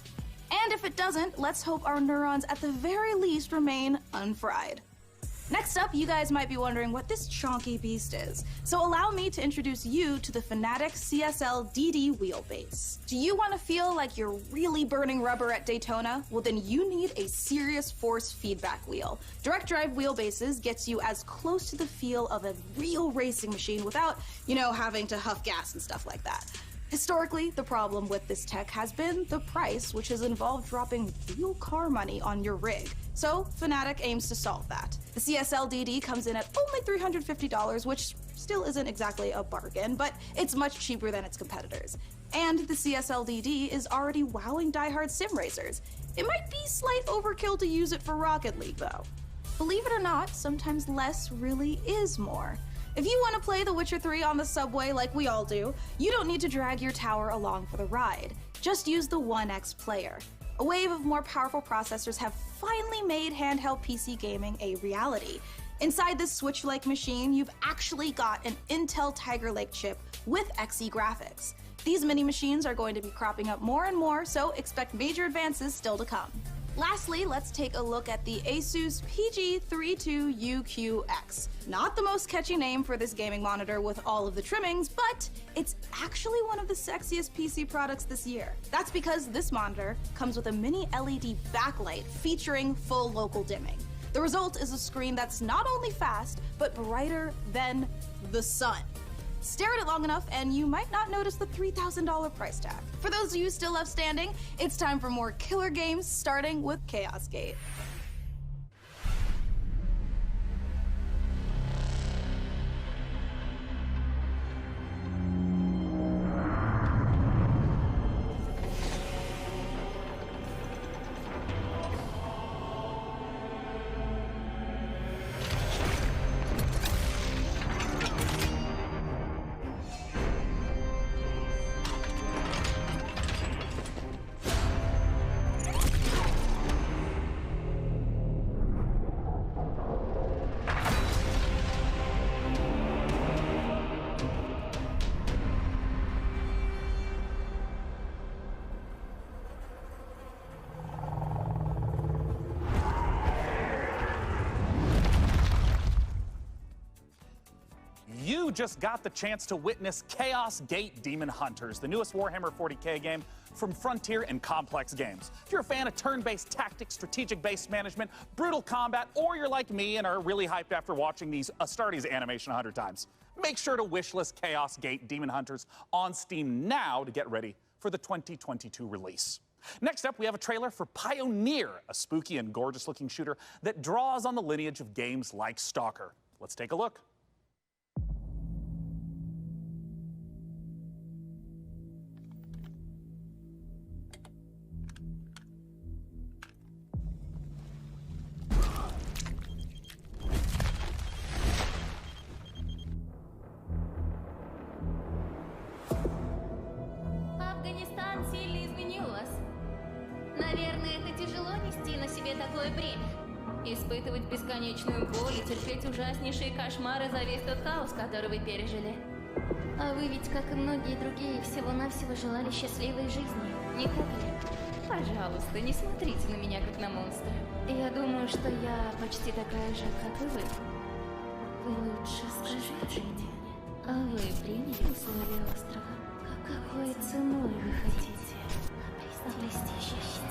And if it doesn't, let's hope our neurons at the very least remain unfried. Next up, you guys might be wondering what this chonky beast is. So allow me to introduce you to the Fanatec CSL DD wheelbase. Do you want to feel like you're really burning rubber at Daytona? Well, then you need a serious force feedback wheel. Direct drive wheelbases gets you as close to the feel of a real racing machine without, having to huff gas and stuff like that. Historically, the problem with this tech has been the price, which has involved dropping real car money on your rig. So, Fanatec aims to solve that. The CSL DD comes in at only $350, which still isn't exactly a bargain, but it's much cheaper than its competitors. And the CSL DD is already wowing diehard sim racers. It might be slight overkill to use it for Rocket League, though. Believe it or not, sometimes less really is more. If you want to play The Witcher 3 on the subway like we all do, you don't need to drag your tower along for the ride. Just use the One X player. A wave of more powerful processors have finally made handheld PC gaming a reality. Inside this Switch-like machine, you've actually got an Intel Tiger Lake chip with Xe graphics. These mini machines are going to be cropping up more and more, so expect major advances still to come. Lastly, let's take a look at the Asus PG32UQX. Not the most catchy name for this gaming monitor with all of the trimmings, but it's actually one of the sexiest PC products this year. That's because this monitor comes with a mini LED backlight featuring full local dimming. The result is a screen that's not only fast, but brighter than the sun. Stare at it long enough and you might not notice the $3,000 price tag. For those of you still left standing, it's time for more killer games, starting with Chaos Gate. just got the chance to witness Chaos Gate Demon Hunters, the newest Warhammer 40k game from Frontier and Complex Games. If you're a fan of turn-based tactics, strategic-based management, brutal combat, or you're like me and are really hyped after watching these Astartes animation 100 times, make sure to wishlist Chaos Gate Demon Hunters on Steam now to get ready for the 2022 release. Next up, we have a trailer for Pioneer, a spooky and gorgeous-looking shooter that draws on the lineage of games like Stalker. Let's take a look. Афганистан сильно изменил вас. Наверное, это тяжело нести на себе такое бремя. Испытывать бесконечную боль и терпеть ужаснейшие кошмары за весь тот хаос, который вы пережили. А вы ведь, как и многие другие, всего-навсего желали счастливой жизни, не так ли? Пожалуйста, не смотрите на меня, как на монстра. Я думаю, что я почти такая же, как и вы. Вы лучше скажите мне, а вы приняли условия острова? Какой ценой вы хотите обрести счастье?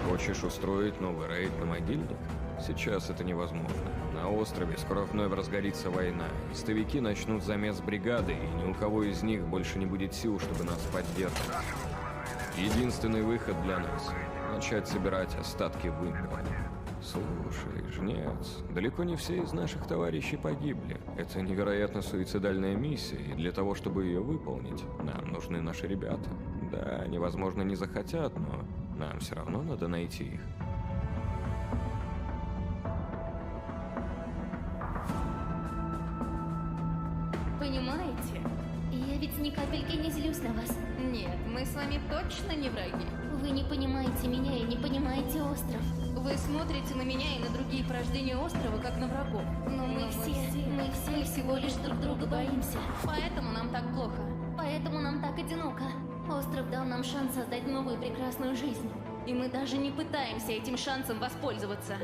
Хочешь устроить новый рейд на могильник? Сейчас это невозможно. На острове скоро вновь разгорится война. Истовики начнут замес бригады, и ни у кого из них больше не будет сил, чтобы нас поддерживать. Единственный выход для нас — начать собирать остатки вымпела. Слушай, жнец, далеко не все из наших товарищей погибли. Это невероятно суицидальная миссия, и для того, чтобы ее выполнить, нам нужны наши ребята. Да, они, возможно, не захотят, но нам все равно надо найти их. Понимаете? Я ведь ни капельки не злюсь на вас. Нет, мы с вами точно не враги. Вы не понимаете меня и не понимаете остров. Вы смотрите на меня и на другие порождения острова, как на врагов. Но мы все всего лишь друг друга боимся. Поэтому нам так плохо. Поэтому нам так одиноко. Остров дал нам шанс создать новую прекрасную жизнь. И мы даже не пытаемся этим шансом воспользоваться.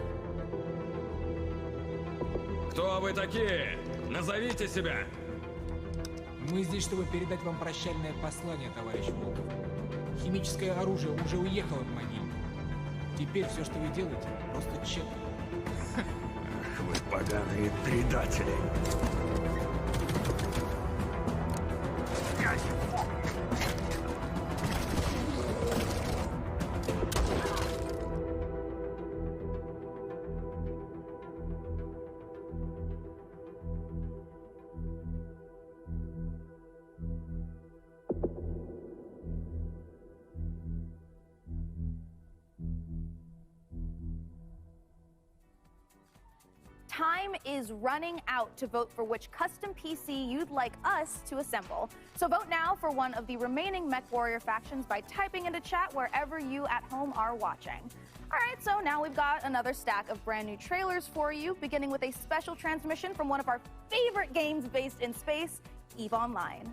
Кто вы такие? Назовите себя! Мы здесь, чтобы передать вам прощальное послание, товарищ Волков. Химическое оружие уже уехало в могилу. Теперь все, что вы делаете, просто тщетно. Ах, вы поганые предатели! Time is running out to vote for which custom PC you'd like us to assemble. So vote now for one of the remaining MechWarrior factions by typing into chat wherever you at home are watching. All right, so now we've got another stack of brand new trailers for you, beginning with a special transmission from one of our favorite games based in space, EVE Online.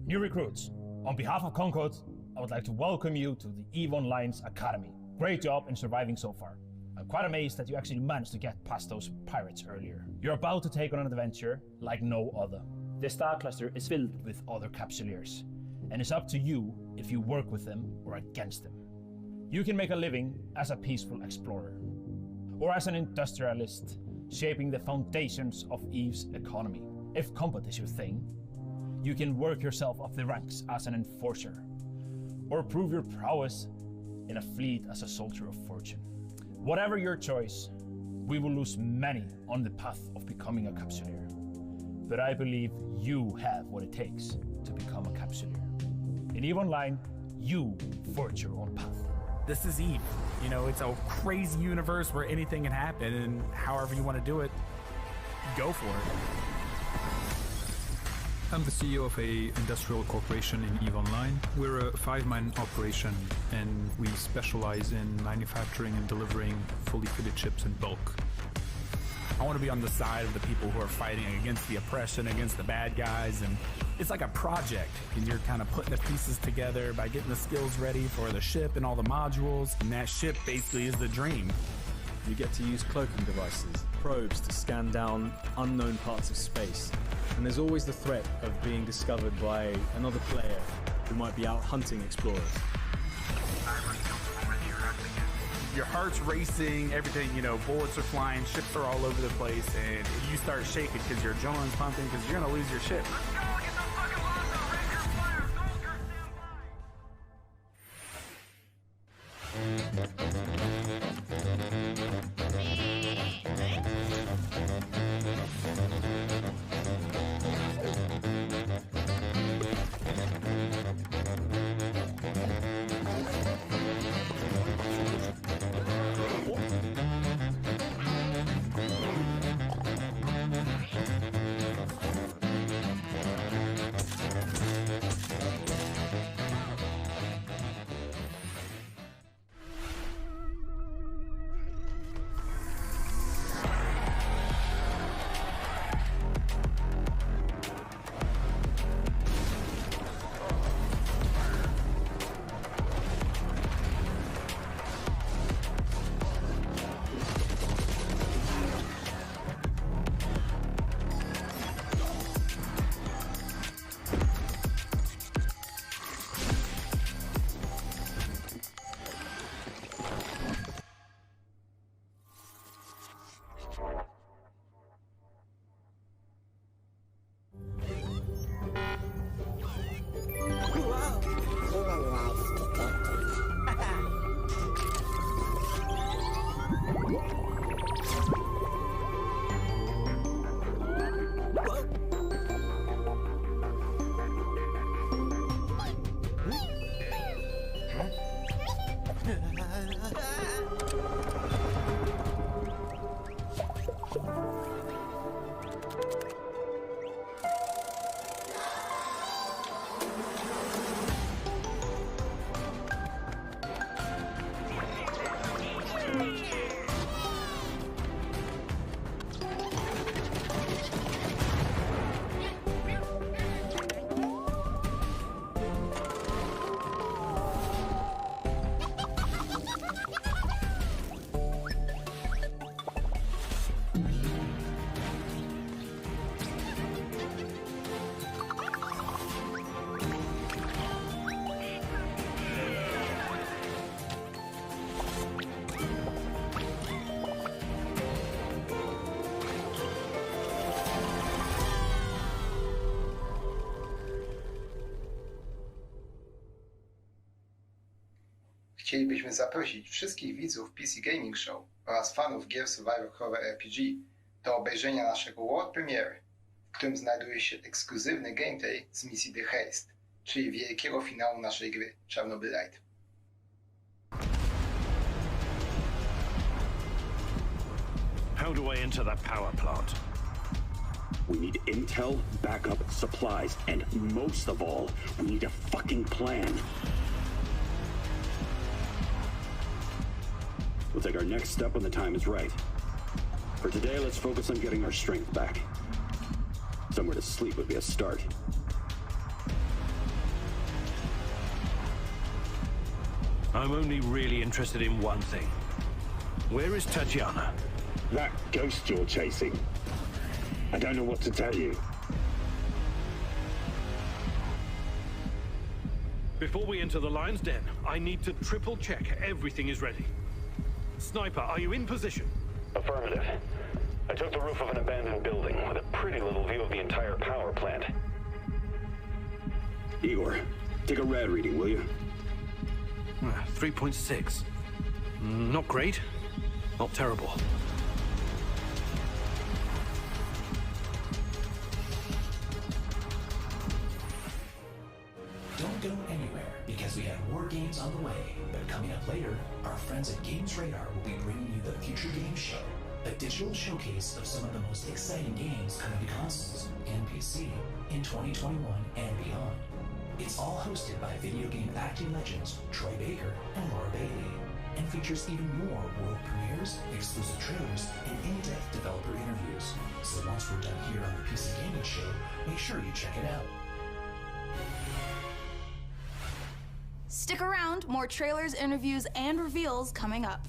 New recruits, on behalf of Concord, I would like to welcome you to the EVE Online's Academy. Great job in surviving so far. I'm quite amazed that you actually managed to get past those pirates earlier. You're about to take on an adventure like no other. This star cluster is filled with other capsuleers, and it's up to you if you work with them or against them. You can make a living as a peaceful explorer, or as an industrialist, shaping the foundations of EVE's economy. If combat is your thing, you can work yourself up the ranks as an enforcer, or prove your prowess in a fleet as a soldier of fortune. Whatever your choice, we will lose many on the path of becoming a capsuleer. But I believe you have what it takes to become a capsuleer. In EVE Online, you forge your own path. This is EVE. You know, it's a crazy universe where anything can happen, and however you want to do it, go for it. I'm the CEO of a industrial corporation in EVE Online. We're a 5-man operation, and we specialize in manufacturing and delivering fully fitted chips in bulk. I want to be on the side of the people who are fighting against the oppression, against the bad guys, and it's like a project, and you're kind of putting the pieces together by getting the skills ready for the ship and all the modules, and that ship basically is the dream. You get to use cloaking devices, probes to scan down unknown parts of space, and there's always the threat of being discovered by another player who might be out hunting explorers. Your heart's racing, everything, you know, bullets are flying, ships are all over the place, and you start shaking because your adrenaline's pumping because you're going to lose your ship. Chcielibyśmy zaprosić wszystkich widzów PC Gaming Show oraz fanów gier Survivor Horror RPG do obejrzenia naszego world premiery, w którym znajduje się ekskluzywny gameplay z misji The Haste, czyli wielkiego finału naszej gry Chernobylite. How do I enter that power plant? We need intel, backup, supplies, and most of all, we need a fucking plan. We'll take our next step when the time is right. For today, let's focus on getting our strength back. Somewhere to sleep would be a start. I'm only really interested in one thing. Where is Tatiana? That ghost you're chasing. I don't know what to tell you. Before we enter the lion's den, I need to triple check everything is ready. Sniper, are you in position? Affirmative. I took the roof of an abandoned building with a pretty little view of the entire power plant. Igor, take a rad reading, will you? 3.6. Not great. Not terrible. Don't go anywhere, because we have more games on the way. But coming up later, our friends at Games Radar will be bringing you the Future Games Show, a digital showcase of some of the most exciting games coming to consoles and PC in 2021 and beyond. It's all hosted by video game acting legends Troy Baker and Laura Bailey, and features even more world premieres, exclusive trailers, and in-depth developer interviews. So once we're done here on the PC Gaming Show, make sure you check it out. Stick around, more trailers, interviews, and reveals coming up.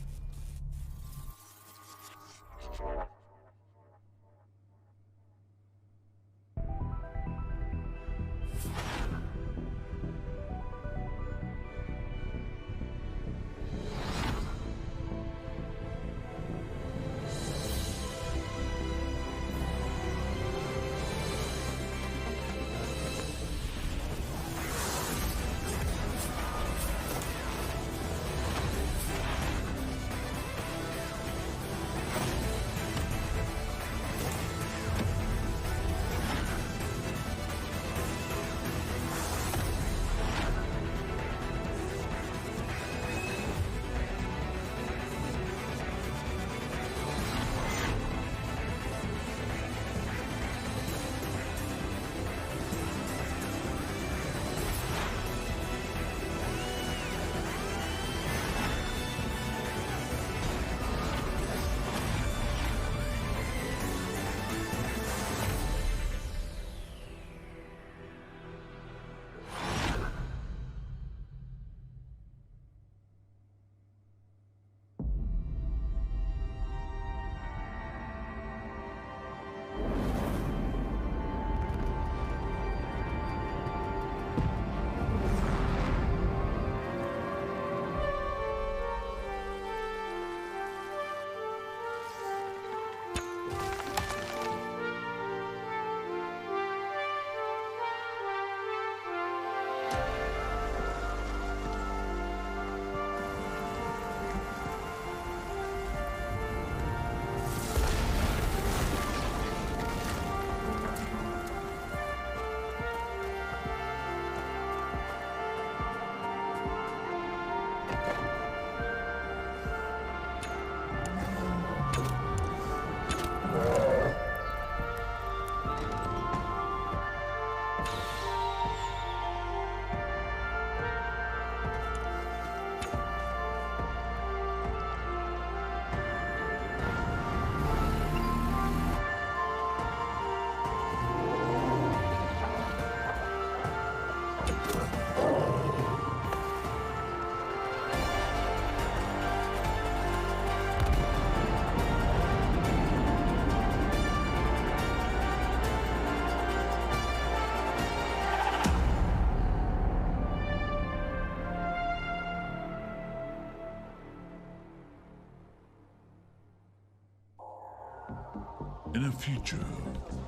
In a future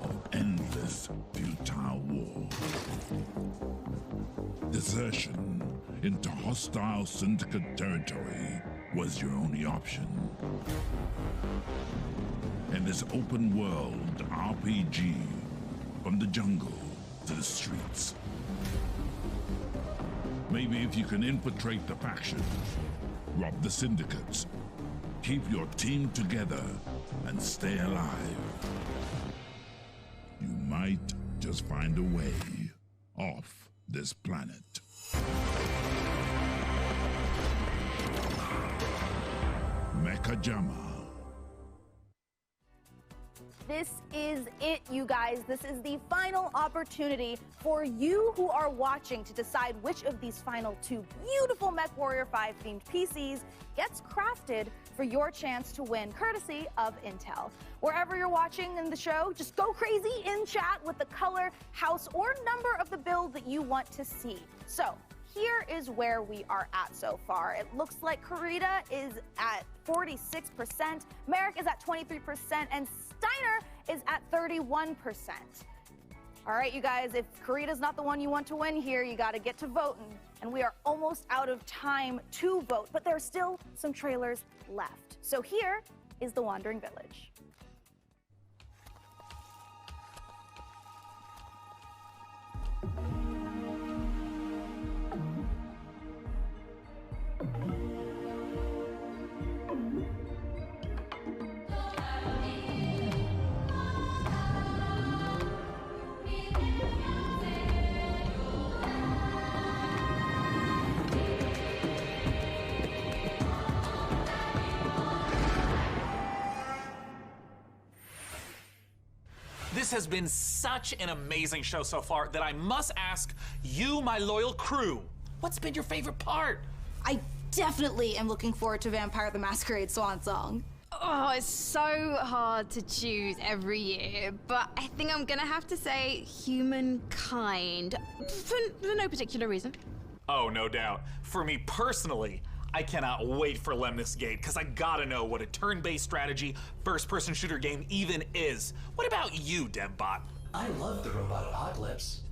of endless, futile war, desertion into hostile syndicate territory was your only option. In this open-world RPG, from the jungle to the streets, maybe if you can infiltrate the factions, rob the syndicates, keep your team together, and stay alive, you might just find a way off this planet. Mechajama. This is it, you guys. This is the final opportunity for you who are watching to decide which of these final two beautiful MechWarrior 5 themed PCs gets crafted for your chance to win, courtesy of Intel. Wherever you're watching in the show, just go crazy in chat with the color, house, or number of the build that you want to see. So here is where we are at so far. It looks like Kurita is at 46%, Merrick is at 23%, and Steiner is at 31%. All right, you guys, if Kurita's not the one you want to win here, you got to get to voting. And we are almost out of time to vote, but there are still some trailers left. So here is The Wandering Village. has been such an amazing show so far that I must ask you, my loyal crew, what's been your favorite part? I definitely am looking forward to Vampire the Masquerade Swan Song. Oh, it's so hard to choose every year, but I think I'm gonna have to say Humankind, for no particular reason. Oh, no doubt. For me personally, I cannot wait for Lemnis Gate, because I gotta know what a turn-based strategy first-person shooter game even is. What about you, DevBot? I love the robot apocalypse.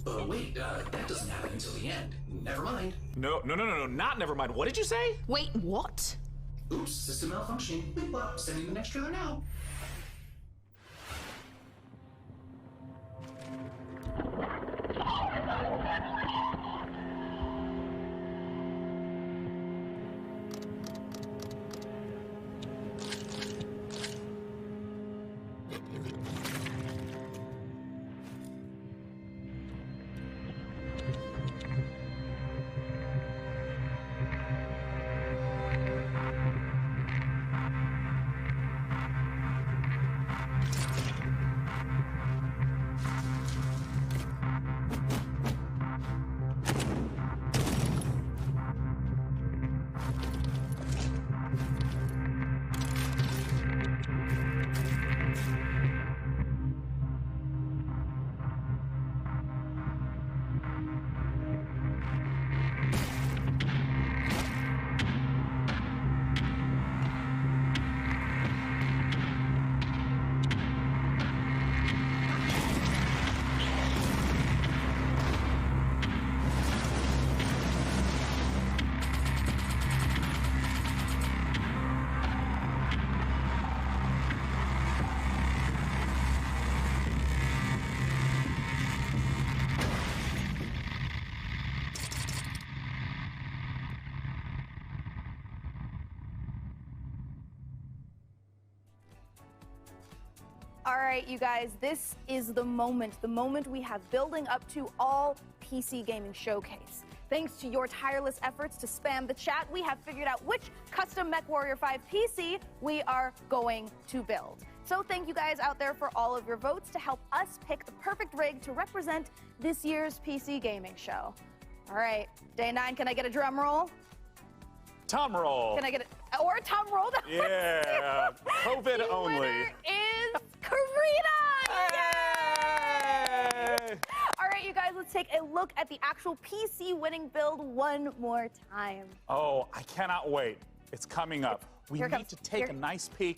But wait, that doesn't happen until the end. Never mind. No, not never mind. What did you say? Wait, what? Oops, system malfunctioning. Well, sending the next trailer now. All right, you guys, this is the moment we have building up to all PC Gaming Showcase. Thanks to your tireless efforts to spam the chat, we have figured out which custom MechWarrior 5 PC we are going to build. So thank you guys out there for all of your votes to help us pick the perfect rig to represent this year's PC Gaming Show. All right, day 9, can I get a drum roll? Tom roll. Can I get it? Or a Tom roll? Yeah, COVID the only. Winner is Karina! Yay! All right, you guys, let's take a look at the actual PC winning build one more time. Oh, I cannot wait. It's coming up. We Here need comes- to take a nice peek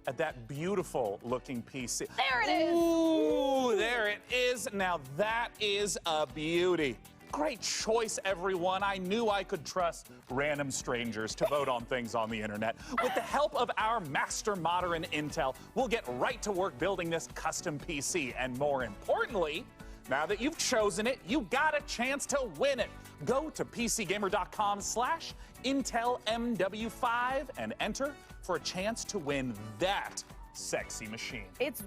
at that beautiful looking PC. There it is! Ooh, there it is. Now that is a beauty. Great choice, everyone. I knew I could trust random strangers to vote on things on the internet. With the help of our master modder in Intel, we'll get right to work building this custom PC. And more importantly, now that you've chosen it, you got a chance to win it. Go to PCGamer.com/IntelMW5 and enter for a chance to win that sexy machine. It's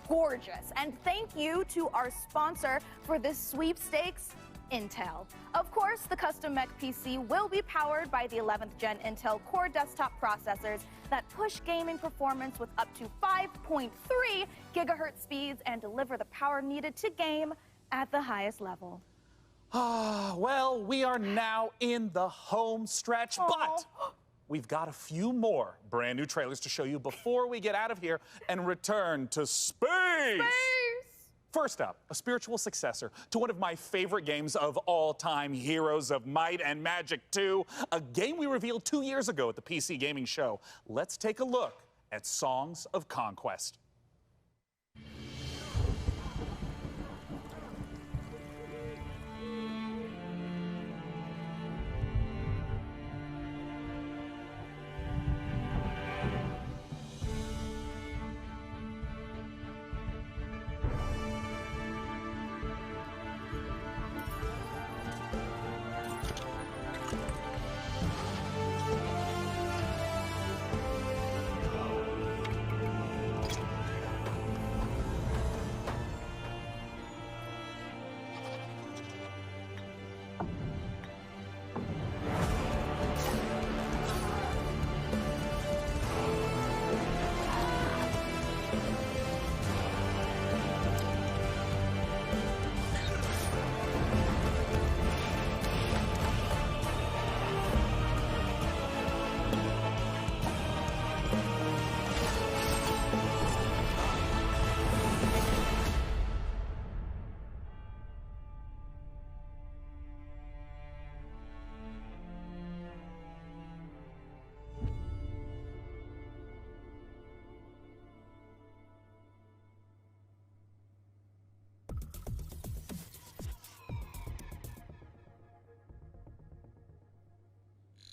gorgeous. And thank you to our sponsor for this sweepstakes, Intel. Of course, the custom mech PC will be powered by the 11th gen Intel Core desktop processors that push gaming performance with up to 5.3 gigahertz speeds and deliver the power needed to game at the highest level. Well, we are now in the home stretch, but we've got a few more brand new trailers to show you before we get out of here and return to space. First up, a spiritual successor to one of my favorite games of all time, Heroes of Might and Magic 2, a game we revealed 2 years ago at the PC Gaming Show. Let's take a look at Songs of Conquest.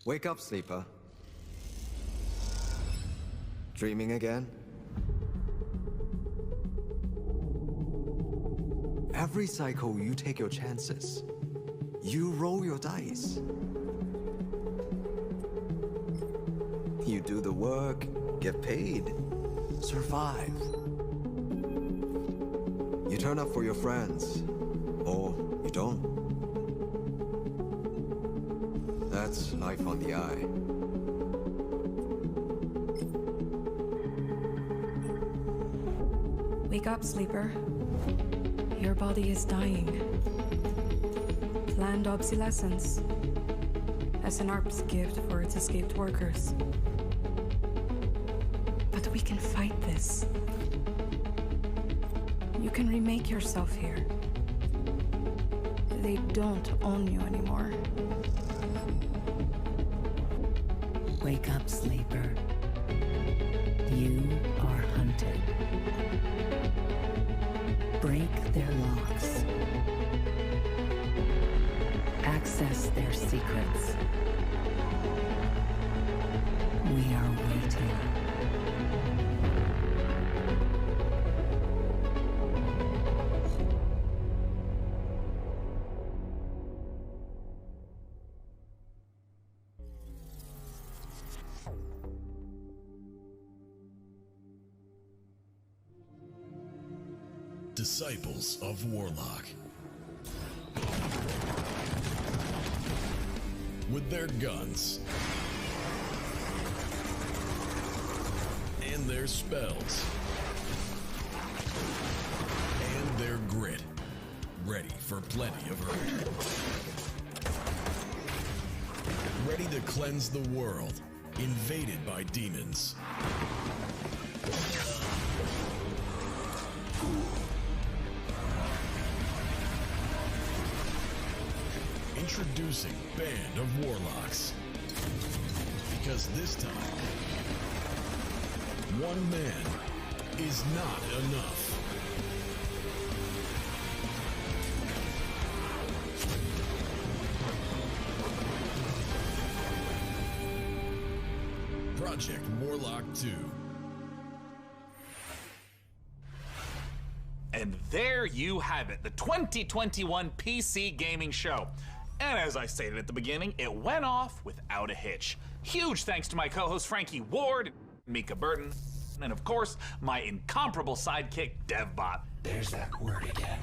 Wake up, sleeper. Dreaming again? Every cycle, you take your chances. You roll your dice. You do the work, get paid, survive. You turn up for your friends, or you don't. That's life on the eye. Wake up, sleeper. Your body is dying. Planned obsolescence. SNRP's gift for its escaped workers. But we can fight this. You can remake yourself here. They don't own you anymore. Wake up, sleeper. You are hunted. Break their locks. Access their secrets. We are waiting. Disciples of Warlock. With their guns and their spells and their grit, ready for plenty of hurt. Ready to cleanse the world, invaded by demons. Introducing Band of Warlocks. Because this time, one man is not enough. Project Warlock 2. And there you have it, the 2021 PC Gaming Show. And as I stated at the beginning, it went off without a hitch. Huge thanks to my co-host Frankie Ward, Mika Burton, and of course, my incomparable sidekick, DevBot. There's that word again.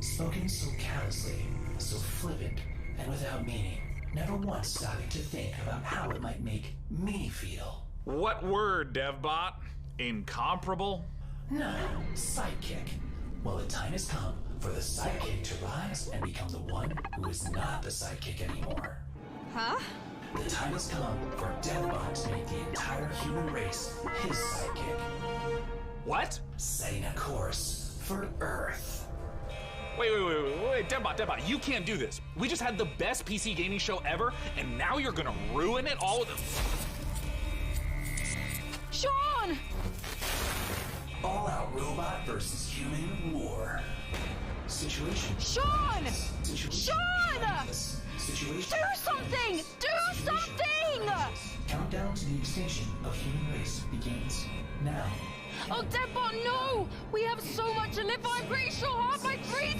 Spoken so callously, so flippant, and without meaning. Never once stopping to think about how it might make me feel. What word, DevBot? Incomparable? No, sidekick. Well, the time has come for the sidekick to rise and become the one who is not the sidekick anymore. Huh? The time has come for DevBot to make the entire human race his sidekick. What? Setting a course for Earth. Wait, DevBot, you can't do this. We just had the best PC gaming show ever, and now you're gonna ruin it all with Sean! All-out robot versus human war. Situation. Sean! Situation. Sean! Situation. Do something! Do something! Countdown to the extinction of human race begins now. Oh, DevBot, no! We have so much to live for. I'm pretty sure half my dreams